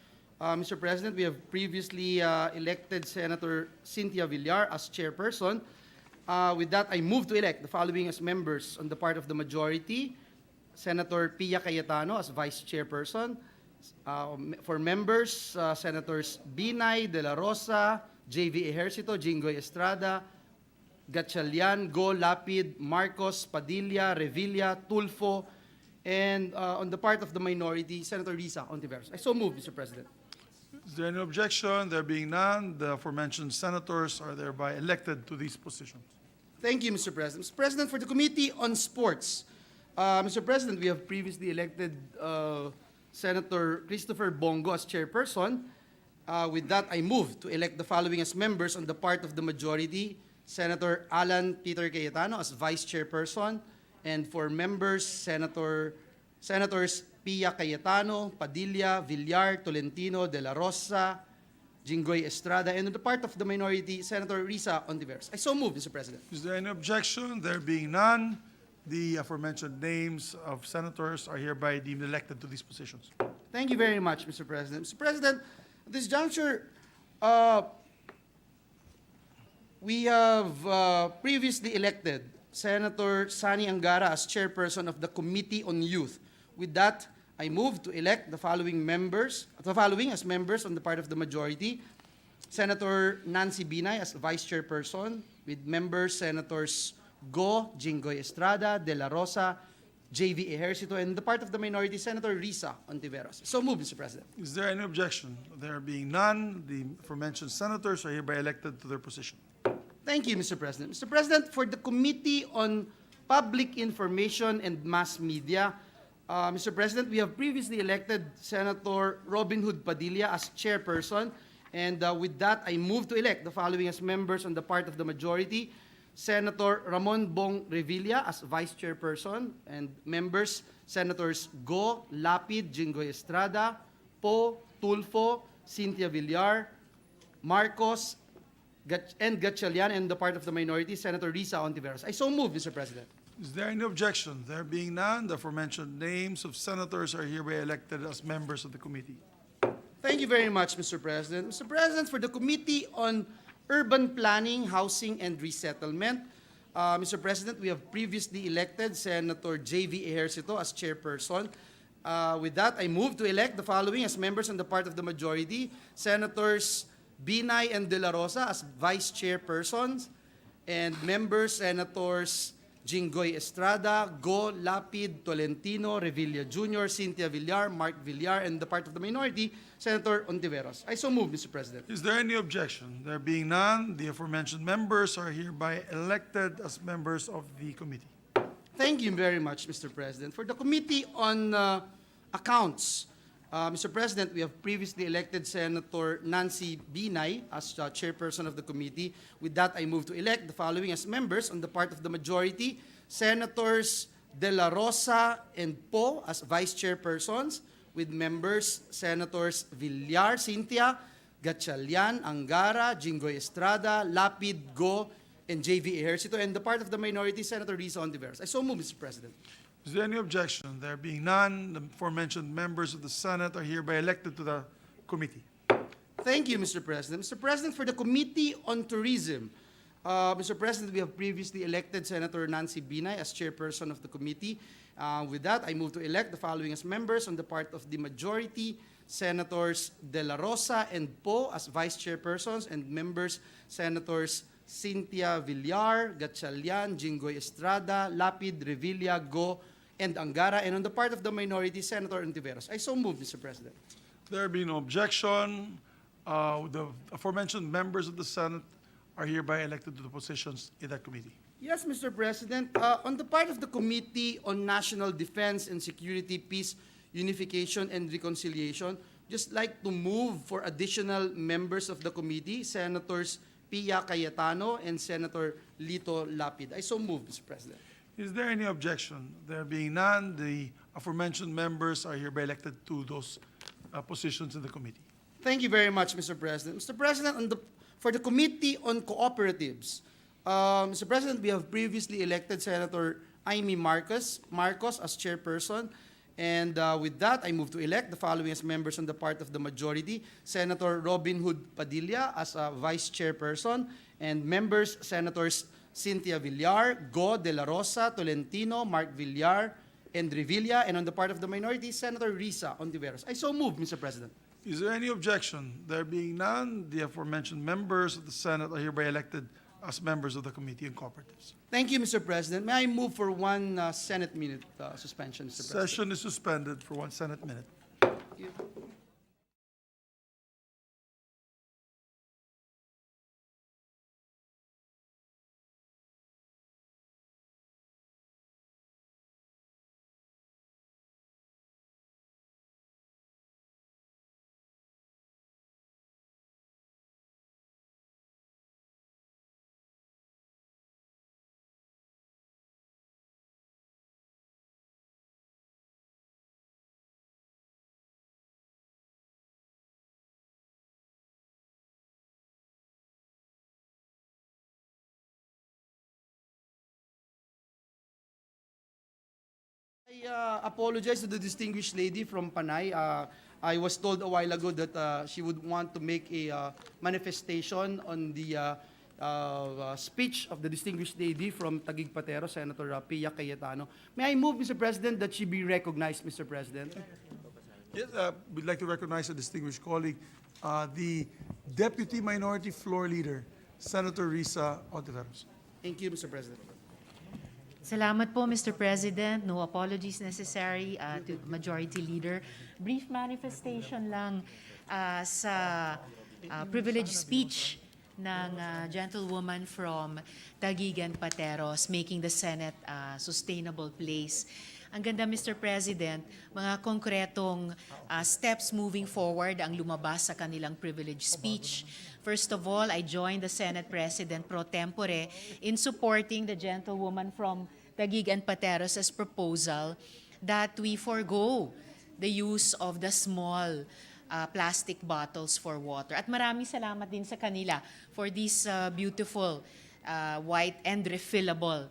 Mr. President, we have previously elected Senator Cynthia Villar as chairperson. With that, I move to elect the following as members on the part of the majority: Senator Pia Cayetano as vice chairperson. For members, Senators Binay, De La Rosa, J.V. Ejercito, Jinggoy Estrada, Gatchalian, Go, Lapid, Marcos, Padilla, Revilla, Tulfo, and on the part of the minority, Senator Risa Ontiveros. I so move, Mr. President. Is there any objection? There being none, the aforementioned senators are thereby elected to these positions. Thank you, Mr. President. Mr. President, for the Committee on Sports, Mr. President, we have previously elected Senator Christopher Bongo as chairperson. With that, I move to elect the following as members on the part of the majority: Senator Alan Peter Cayetano as vice chairperson, and for members, Senators Pia Cayetano, Padilla, Villar, Tolentino, De La Rosa, Jinggoy Estrada, and on the part of the minority, Senator Risa Ontiveros. I so move, Mr. President. Is there any objection? There being none, the aforementioned names of senators are hereby deemed elected to these positions. Thank you very much, Mr. President. Mr. President, at this juncture, we have previously elected Senator Sani Angara as chairperson of the Committee on Youth. With that, I move to elect the following as members on the part of the majority: Senator Nancy Binay as vice chairperson, with members Senators Go, Jinggoy Estrada, De La Rosa, J.V. Ejercito, and the part of the minority, Senator Risa Ontiveros. So move, Mr. President. Is there any objection? There being none, the aforementioned senators are hereby elected to their position. Thank you, Mr. President. Mr. President, for the Committee on Public Information and Mass Media, Mr. President, we have previously elected Senator Robin Hood Padilla as chairperson, and with that, I move to elect the following as members on the part of the majority: Senator Ramon Bong Revilla as vice chairperson, and members Senators Go, Lapid, Jinggoy Estrada, Po, Tulfo, Cynthia Villar, Marcos, and Gatchalian, and the part of the minority, Senator Risa Ontiveros. I so move, Mr. President. Is there any objection? There being none, the aforementioned names of senators are hereby elected as members of the committee. Thank you very much, Mr. President. Mr. President, for the Committee on Urban Planning, Housing, and Resettlement, Mr. President, we have previously elected Senator J.V. Ejercito as chairperson. With that, I move to elect the following as members on the part of the majority: Senators Binay and De La Rosa as vice chairpersons, and members Senators Jinggoy Estrada, Go, Lapid, Tolentino, Revilla Jr., Cynthia Villar, Mark Villar, and the part of the minority, Senator Ontiveros. I so move, Mr. President. Is there any objection? There being none, the aforementioned members are hereby elected as members of the committee. Thank you very much, Mr. President. For the Committee on Accounts, Mr. President, we have previously elected Senator Nancy Binay as chairperson of the committee. With that, I move to elect the following as members on the part of the majority: Senators De La Rosa and Po as vice chairpersons, with members Senators Villar, Cynthia, Gatchalian, Angara, Jinggoy Estrada, Lapid, Go, and J.V. Ejercito, and the part of the minority, Senator Risa Ontiveros. I so move, Mr. President. Is there any objection? There being none, the aforementioned members of the Senate are hereby elected to the committee. Thank you, Mr. President. Mr. President, for the Committee on Tourism, Mr. President, we have previously elected Senator Nancy Binay as chairperson of the committee. With that, I move to elect the following as members on the part of the majority: Senators De La Rosa and Po as vice chairpersons, and members Senators Cynthia Villar, Gatchalian, Jinggoy Estrada, Lapid, Revilla, Go, and Angara, and on the part of the minority, Senator Ontiveros. I so move, Mr. President. There being no objection, the aforementioned members of the Senate are hereby elected to the positions in that committee. Yes, Mr. President. On the part of the Committee on National Defense and Security, Peace, Unification, and Reconciliation, just like to move for additional members of the committee, Senators Pia Cayetano and Senator Lito Lapid. I so move, Mr. President. Is there any objection? There being none, the aforementioned members are hereby elected to those positions in the committee. Thank you very much, Mr. President. Mr. President, for the Committee on Cooperatives, Mr. President, we have previously elected Senator Amy Marcos as chairperson. And with that, I move to elect the following as members on the part of the majority: Senator Robin Hood Padilla as vice chairperson, and members Senators Cynthia Villar, Go, De La Rosa, Tolentino, Mark Villar, and Revilla, and on the part of the minority, Senator Risa Ontiveros. I so move, Mr. President. Is there any objection? There being none, the aforementioned members of the Senate are hereby elected as members of the Committee on Cooperatives. Thank you, Mr. President. May I move for one Senate minute suspension, Mr. President? Session is suspended for 1 Senate minute. Thank you. I apologize to the distinguished lady from Panay. I was told a while ago that she would want to make a manifestation on the speech of the distinguished lady from Taguig Patero, Senator Pia Cayetano. May I move, Mr. President, that she be recognized, Mr. President? Yes, we'd like to recognize a distinguished colleague, the Deputy Minority Floor Leader, Senator Risa Ontiveros. Thank you, Mr. President. Salamat po, Mr. President. No apologies necessary to Majority Leader. Brief manifestation lang sa privileged speech ng gentlewoman from Taguig and Pateros, making the Senate a sustainable place. Ang ganda, Mr. President, mga konkretong steps moving forward ang lumabas sa kanilang privileged speech. First of all, I joined the Senate President pro tempore in supporting the gentlewoman from Taguig and Pateros' proposal that we forgo the use of the small plastic bottles for water. At maraming salamat din sa kanila for these beautiful white and refillable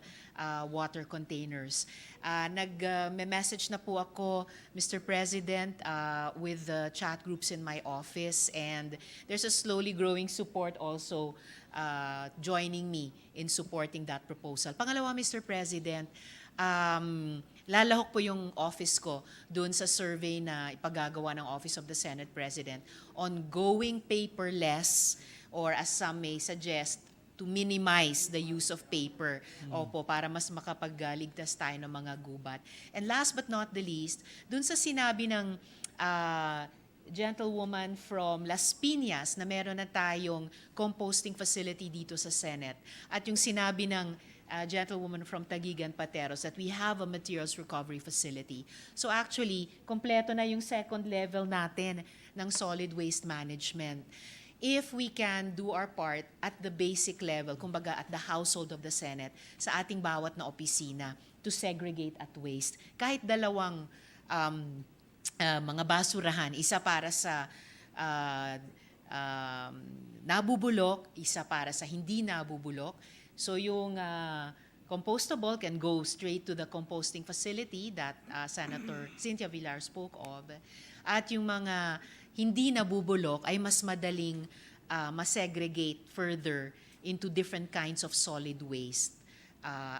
water containers. Nag-message na po ako, Mr. President, with the chat groups in my office, and there's a slowly growing support also joining me in supporting that proposal. Pangalawa, Mr. President, lalahok po yung office ko doon sa survey na ipagagawa ng Office of the Senate President on going paperless, or as some may suggest, to minimize the use of paper. Opo, para mas makapagligtas tayo ng mga gubat. And last but not the least, dun sa sinabi ng gentlewoman from Las Piñas na meron na tayong composting facility dito sa Senate, at yung sinabi ng gentlewoman from Taguig and Pateros that we have a materials recovery facility. So actually, kompleto na yung second level natin ng solid waste management. If we can do our part at the basic level, kumbaga at the household of the Senate, sa ating bawat na opisina, to segregate at waste, kahit dalawang mga basurahan, isa para sa nabubulok, isa para sa hindi nabubulok. So yung compostable can go straight to the composting facility that Senator Cynthia Villar spoke of. At yung mga hindi nabubulok ay mas madaling masegregate further into different kinds of solid waste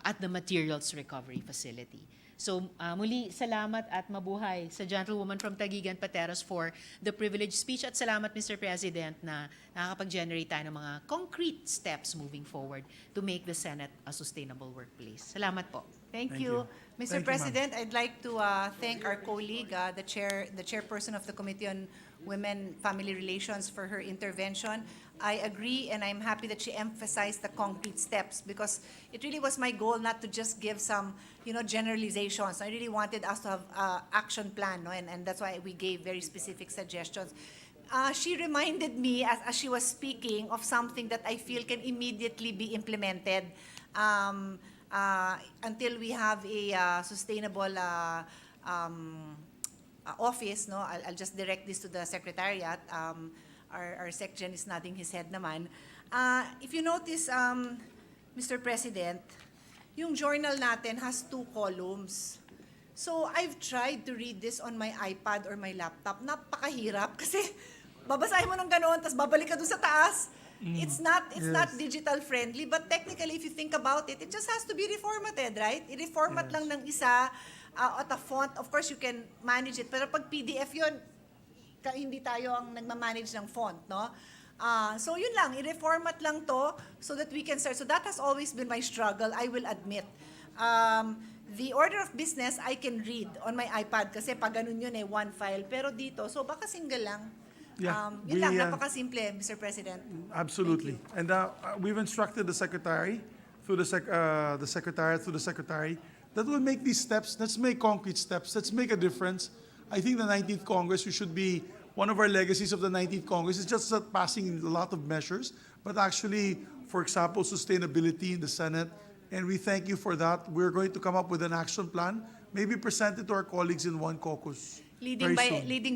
at the materials recovery facility. So muli, salamat at mabuhay sa gentlewoman from Taguig and Pateros for the privileged speech, at salamat, Mr. President, na nakakapag-generate tayo ng mga concrete steps moving forward to make the Senate a sustainable workplace. Salamat po. Thank Thank you. you. Mr. Thank you, President, I'd like to thank our colleague, the chairperson of the Committee on Women Family Relations, for her intervention. I agree, and I'm happy that she emphasized the concrete steps, because it really was my goal not to just give some, generalizations. I really wanted us to have an action plan, and that's why we gave very specific suggestions. She reminded me, as she was speaking, of something that I feel can immediately be implemented until we have a sustainable office. No, I'll just direct this to the Secretariat. Our Secretary is nodding his head naman. If you notice, Mr. President, yung journal natin has 2 columns. So I've tried to read this on my iPad or my laptop. Napakahirap kasi babasahin mo ng ganoon, tapos babalik ka dun sa taas. It's not digital friendly, but technically, if you think about it, it just has to be reformatted, right? I-reformat lang ng isa at a font. Of course, you can manage it. Pero pag PDF yun, hindi tayo ang nagmamanage ng font, no? So yun lang, i-reformat lang to so that we can start. So that has always been my struggle, I will admit. The order of business, I can read on my iPad kasi pag ganun yun one file. Pero dito, so baka single lang. Yeah, Yun lang, napakasimple, Mr. President. Absolutely. And we've instructed the Secretary, through the Secretary, that will make these steps. Let's make concrete steps. Let's make a difference. I think the 19th Congress, we should be, one of our legacies of the 19th Congress is just not passing a lot of measures, but actually, for example, sustainability in the Senate. And we thank you for that. We're going to come up with an action plan, maybe present it to our colleagues in one caucus. Leading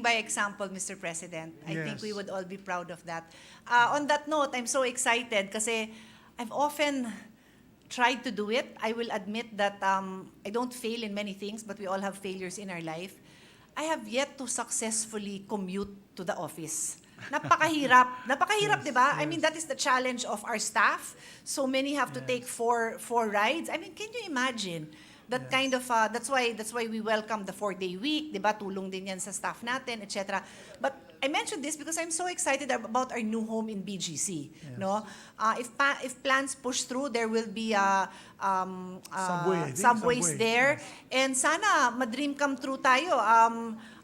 by example, Mr. President. I think Yes. we would all be proud of that. On that note, I'm so excited kasi I've often tried to do it. I will admit that I don't fail in many things, but we all have failures in our life. I have yet to successfully commute to the office. Napakahirap. Napakahirap, di ba? I mean, that is the challenge of our staff. So many have to take four rides. I mean, can you imagine? That kind of, that's why we welcome the 4-day week, di ba? Tulong din yan sa staff natin, etc. But I mentioned this because I'm so excited about our new home in BGC. No, if plans push through, there will be Subway, I think, subways subway. there, and sana madream come true tayo.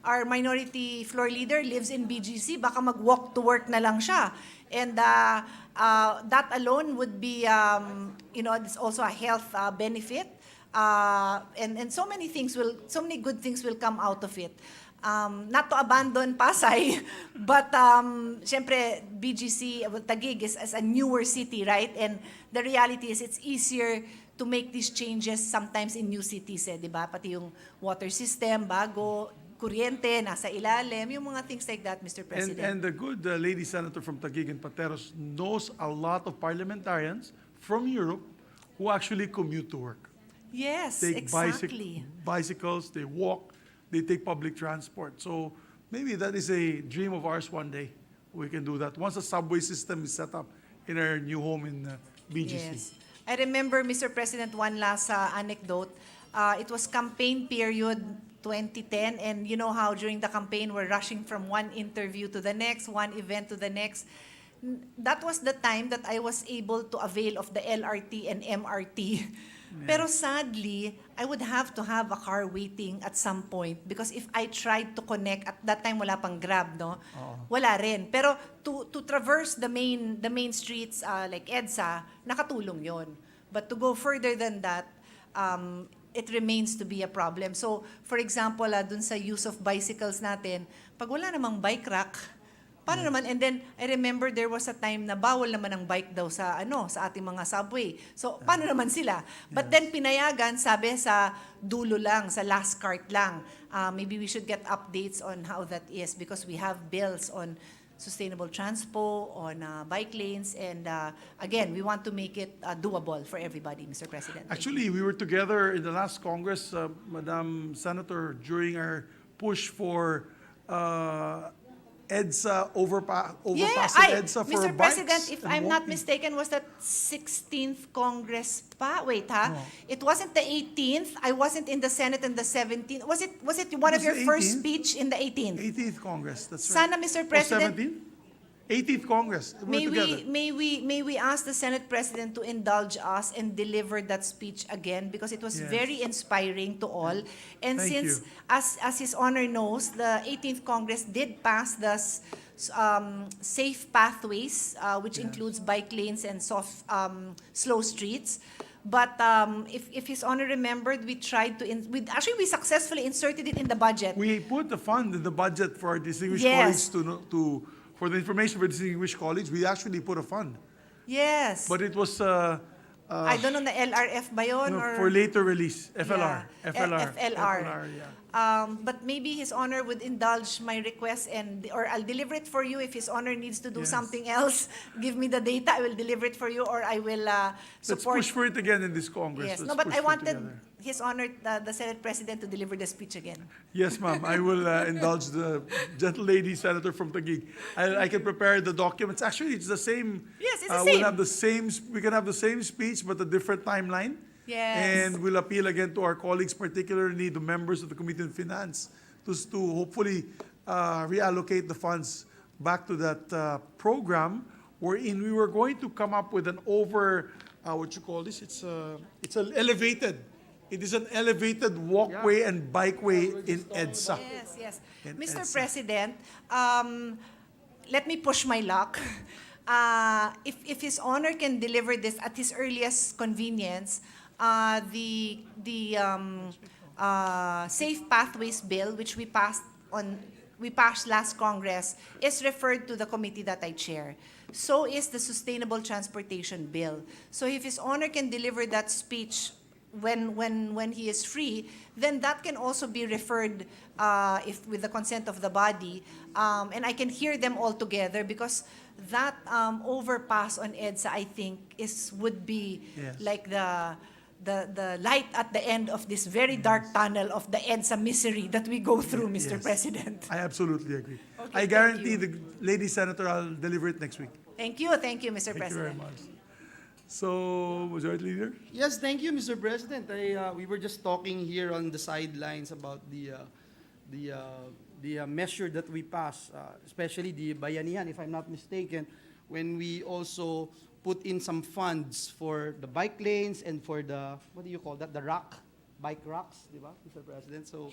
Our minority floor leader lives in BGC. Baka mag-walk to work na lang siya, and that alone would be, it's also a health benefit. And so many good things will come out of it. Not to abandon Pasay, but syempre BGC, Taguig is as a newer city, right? And the reality is it's easier to make these changes sometimes in new cities, di ba? Pati yung water system, bago, kuryente, nasa ilalim, yung mga things like that, Mr. President. And the good lady senator from Taguig and Pateros knows a lot of parliamentarians from Europe who actually commute to work. Yes, Take exactly. bicycles, they walk, they take public transport. So maybe that is a dream of ours one day. We can do that. Once the subway system is set up in our new home in BGC. Yes. I remember, Mr. President, one last anecdote. It was campaign period 2010, and you know how during the campaign we're rushing from one interview to the next, one event to the next. That was the time that I was able to avail of the LRT and MRT. Pero sadly, I would have to have a car waiting at some point because if I tried to connect, at that time wala pang Grab, no? Wala rin. Pero to traverse the main streets like EDSA, nakatulong yon. But to go further than that, it remains to be a problem. So, for example, dun sa use of bicycles natin, pag wala namang bike rack, paano naman? And then, I remember there was a time na bawal naman ang bike daw sa ating mga subway. So, paano naman sila? But then, pinayagan, sabi, sa dulo lang, sa last cart lang. Maybe we should get updates on how that is because we have bills on sustainable transpo, on bike lanes, and again, we want to make it doable for everybody, Mr. President. Actually, we were together in the last Congress, Madam Senator, during our push for EDSA overpassing EDSA for Mr. bikes President, if and I'm not walking. mistaken, was that 16th Congress pa? Wait, ha? It wasn't the 18th. I wasn't in the Senate in the 17th. Was it one of It was your the first 18th. speech in the 18th? 18th Congress, that's right. Sana, Mr. Or President, 17th? 18th Congress. We were together. may we ask the Senate President to indulge us and deliver that speech again because it was Yes. very inspiring to all. And Thank since, you. as His Honor knows, the 18th Congress did pass the safe pathways, which includes bike lanes and slow streets. But if His Honor remembered, we tried to, we successfully inserted it in the budget. We put the fund in the budget for our distinguished Yes. colleagues for the information for distinguished colleagues. We actually put a fund, Yes. but it was I don't know, na LRF ba yun? Or? for later release. FLR. Yeah, FLR. FLR. Yeah. But maybe His Honor would indulge my request or I'll deliver it for you if His Honor needs to do Yes. something else. Give me the data, I will deliver it for you, or I will Let's support. push for it again in this Congress. Yes, Let's no, but push I for it wanted together. His Honor, the Senate President, to deliver the speech again. Yes, ma'am. I will indulge the gentle lady senator from Taguig. I can prepare the documents. Actually, it's the same. Yes, it's the We'll same. have the same. We can have the same speech, but a different timeline. Yes. And we'll appeal again to our colleagues, particularly the members of the Committee on Finance, to hopefully reallocate the funds back to that program, wherein we were going to come up with an what you call this? It's an elevated. It is an elevated walkway and bikeway in EDSA. Yes, yes. And Mr. EDSA. President, let me push my luck. If His Honor can deliver this at his earliest convenience, the Safe Pathways Bill, which we passed last Congress, is referred to the committee that I chair. So is the Sustainable Transportation Bill. So if His Honor can deliver that speech when he is free, then that can also be referred if with the consent of the body, and I can hear them all together because that overpass on EDSA, I think, would be Yes. like the light at the end of this very dark tunnel of the EDSA misery that we go through, Mr. Yes. President. I absolutely agree. Okay, I thank guarantee you. the lady senator I'll deliver it next week. Thank you, Mr. Thank you very President. much. So, Majority Leader? Yes, thank you, Mr. President. We were just talking here on the sidelines about the measure that we passed, especially the Bayanihan, if I'm not mistaken, when we also put in some funds for the bike lanes and for the, what do you call that, the bike racks, di ba, Mr. President? So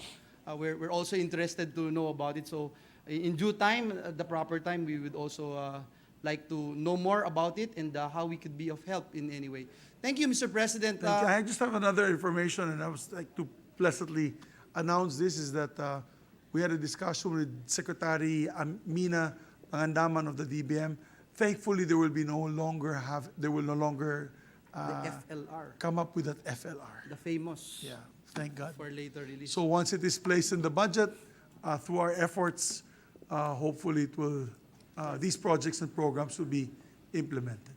we're also interested to know about it. So in due time, at the proper time, we would also like to know more about it and how we could be of help in any way. Thank you, Mr. President. Thank you. I just have another information, and I was like to pleasantly announce this, is that we had a discussion with Secretary Mina Pangandaman of the DBM. Thankfully, they will no longer The FLR, come up with that FLR. the famous, Yeah, thank God. for later release. So once it is placed in the budget, through our efforts, hopefully it will, these projects and programs will be implemented.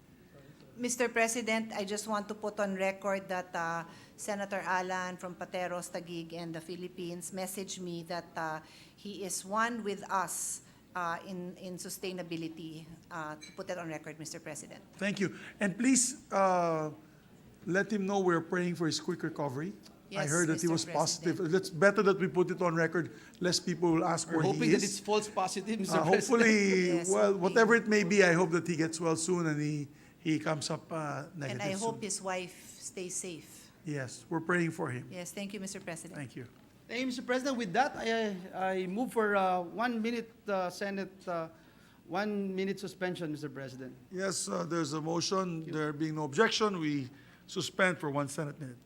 Mr. President, I just want to put on record that Senator Alan from Pateros, Taguig, and the Philippines messaged me that he is one with us in sustainability. To put that on record, Mr. President. Thank you. And please let him know we're praying for his quick recovery. I Yes, heard that he Mr. was positive. President. It's better that we put it on record, less people will ask We're where hoping he that it's is. false positive, Mr. President. Hopefully, Yes, well, hoping. whatever it may be, I hope that he gets well soon and he comes up negative And I hope soon. his wife stays safe. Yes, we're praying for him. Yes, thank you, Mr. President. Thank you. Thank you, Mr. President. With that, I move for 1 minute, Senate, 1 minute suspension, Mr. President. Yes, there's a motion. There being no objection, we suspend for 1 Senate minute.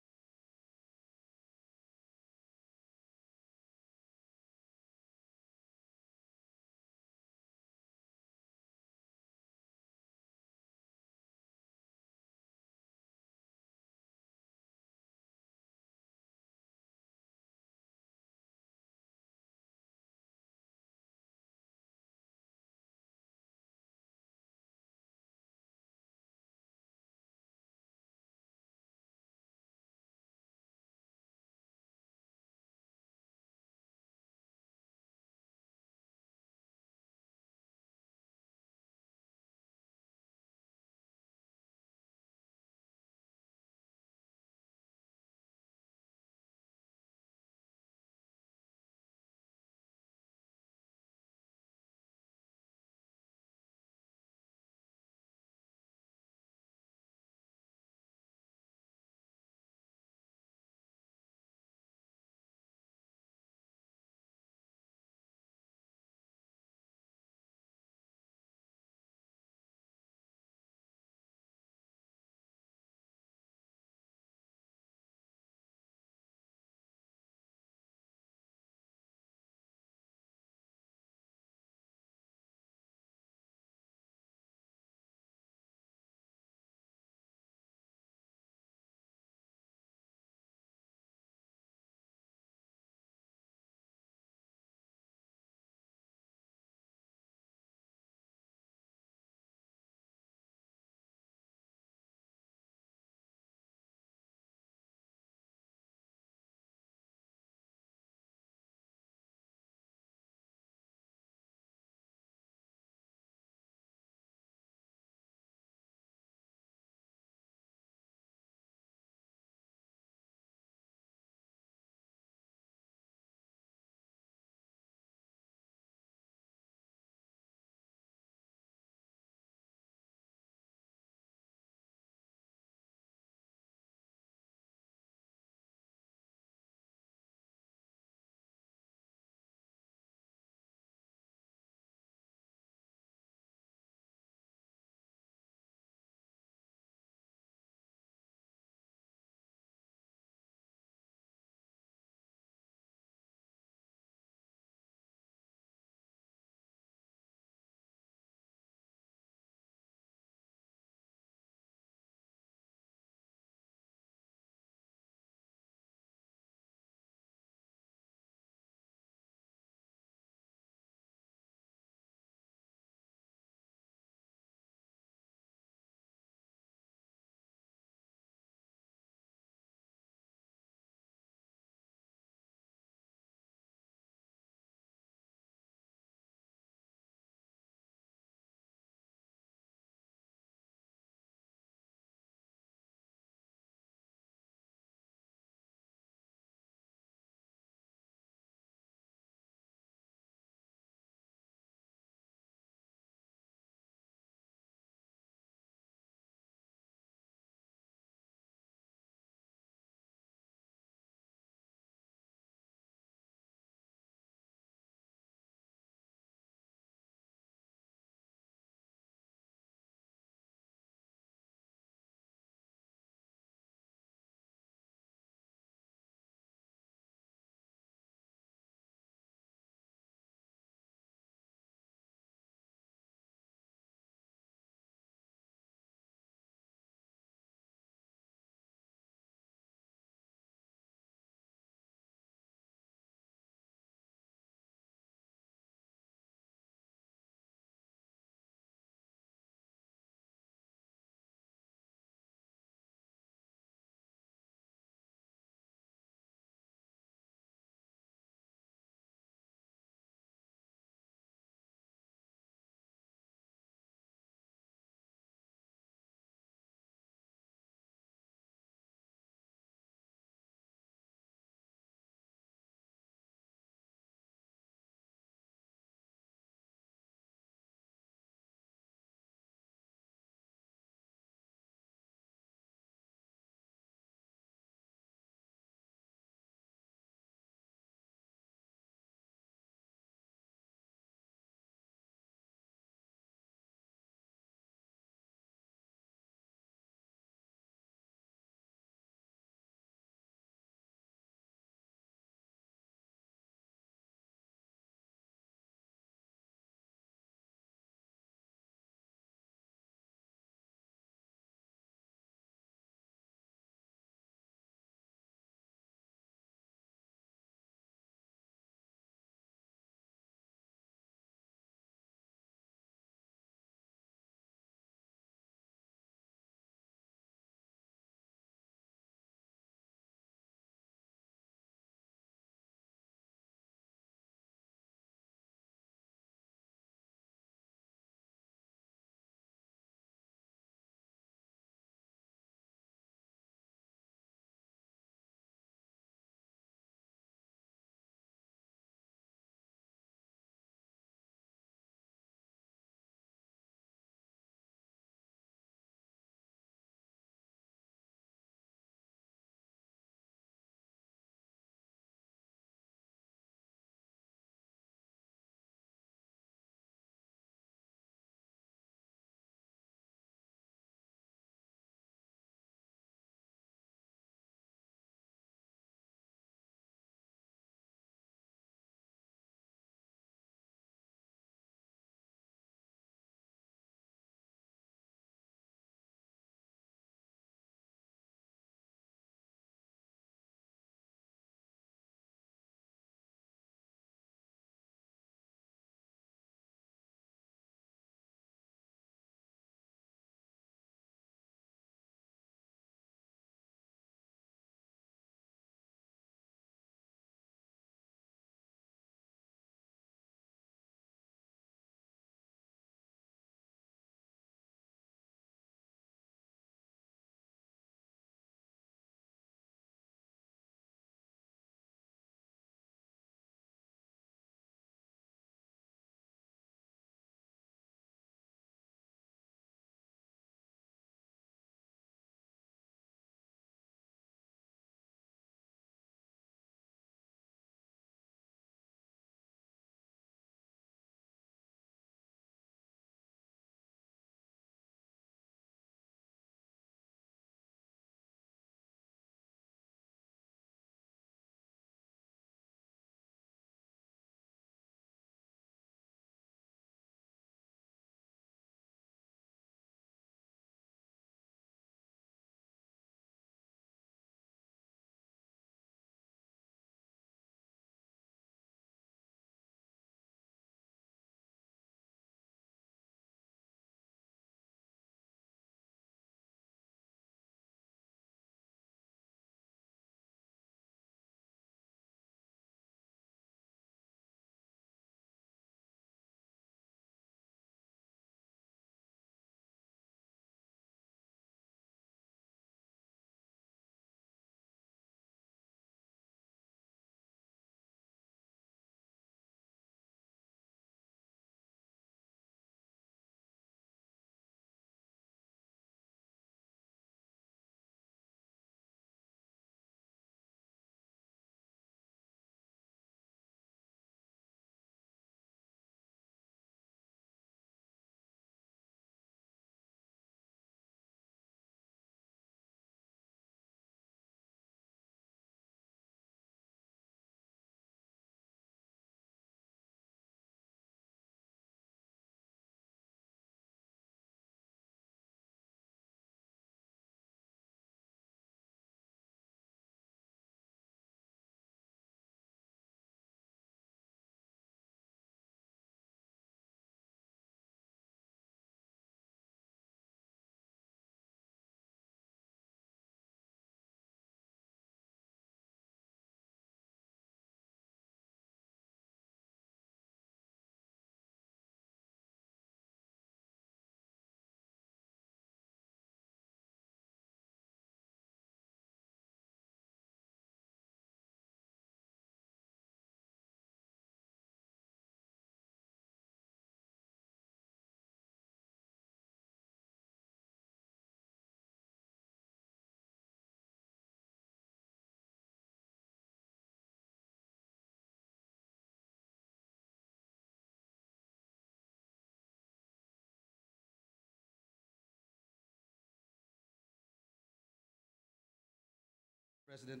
President.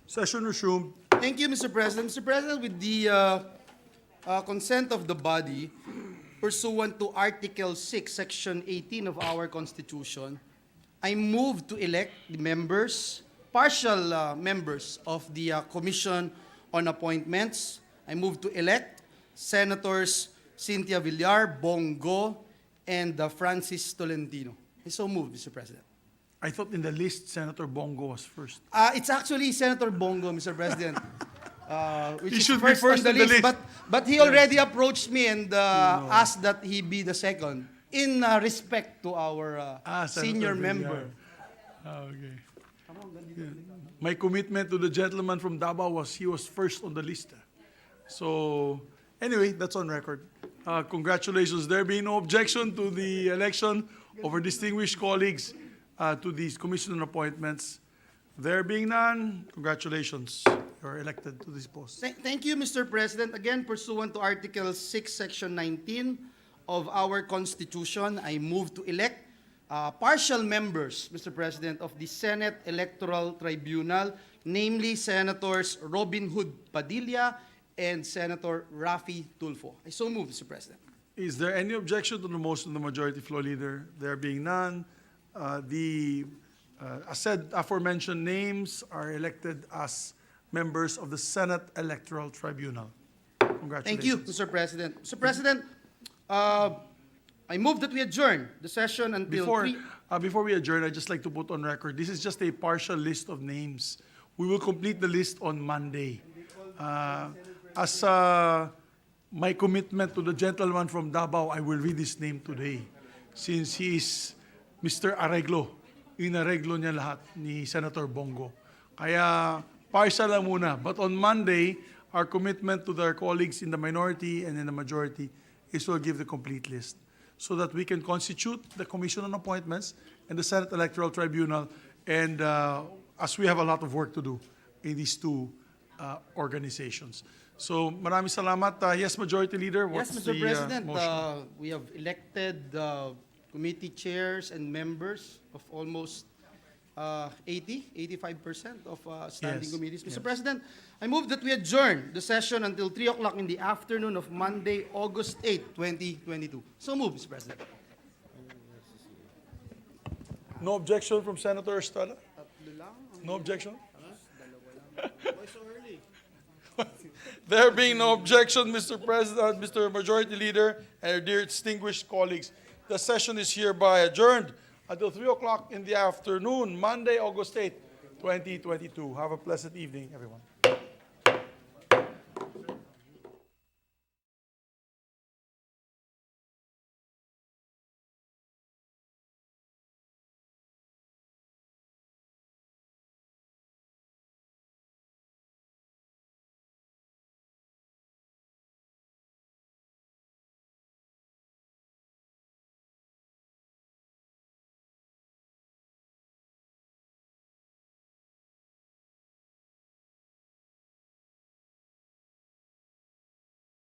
Session resumed. Thank you, Mr. President. Mr. President, with the consent of the body, pursuant to Article 6, Section 18 of our Constitution, I move to elect the members, partial members of the Commission on Appointments. I move to elect Senators Cynthia Villar, Bongo, and Francis Tolentino. I so move, Mr. President. I thought in the list, Senator Bongo was first. It's actually Senator Bongo, Mr. President. Which He is should be first first on the in the list, list. but he already approached me and asked that he be the second in respect to our Senator senior Villar. member. Okay. Yeah. My commitment to the gentleman from Davao was he was first on the list. So, anyway, that's on record. Congratulations. There being no objection to the election of our distinguished colleagues to these commission on appointments. There being none, congratulations. You're elected to this post. Thank you, Mr. President. Again, pursuant to Article 6, Section 19 of our Constitution, I move to elect partial members, Mr. President, of the Senate Electoral Tribunal, namely Senators Robin Hood Padilla and Senator Raffy Tulfo. I so move, Mr. President. Is there any objection to the motion of the majority floor leader? There being none, the aforementioned names are elected as members of the Senate Electoral Tribunal. Congratulations. Thank you, Mr. President. Mr. President, I move that we adjourn the session until Before we adjourn, I'd just like to put on record, this is just a partial list of names. We will complete the list on Monday. As my commitment to the gentleman from Davao, I will read his name today. Since he is Mr. Arreglo, inareglo niya lahat ni Senator Bongo. Kaya partial lang muna. But on Monday, our commitment to their colleagues in the minority and in the majority is to give the complete list so that we can constitute the Commission on Appointments and the Senate Electoral Tribunal, and as we have a lot of work to do in these two organizations. So, maraming salamat. Yes, Majority Leader, what's Yes, the Mr. President, motion? we have elected committee chairs and members of almost 85% of standing Yes, committees. yes. Mr. President, I move that we adjourn the session until 3 o'clock in the afternoon of Monday, August 8, 2022. So move, Mr. President. No objection from Senator Estrada? No objection? There being no objection, Mr. President, Mr. Majority Leader, and dear distinguished colleagues, the session is hereby adjourned until 3 o'clock in the afternoon, Monday, August 8, 2022. Have a pleasant evening, everyone.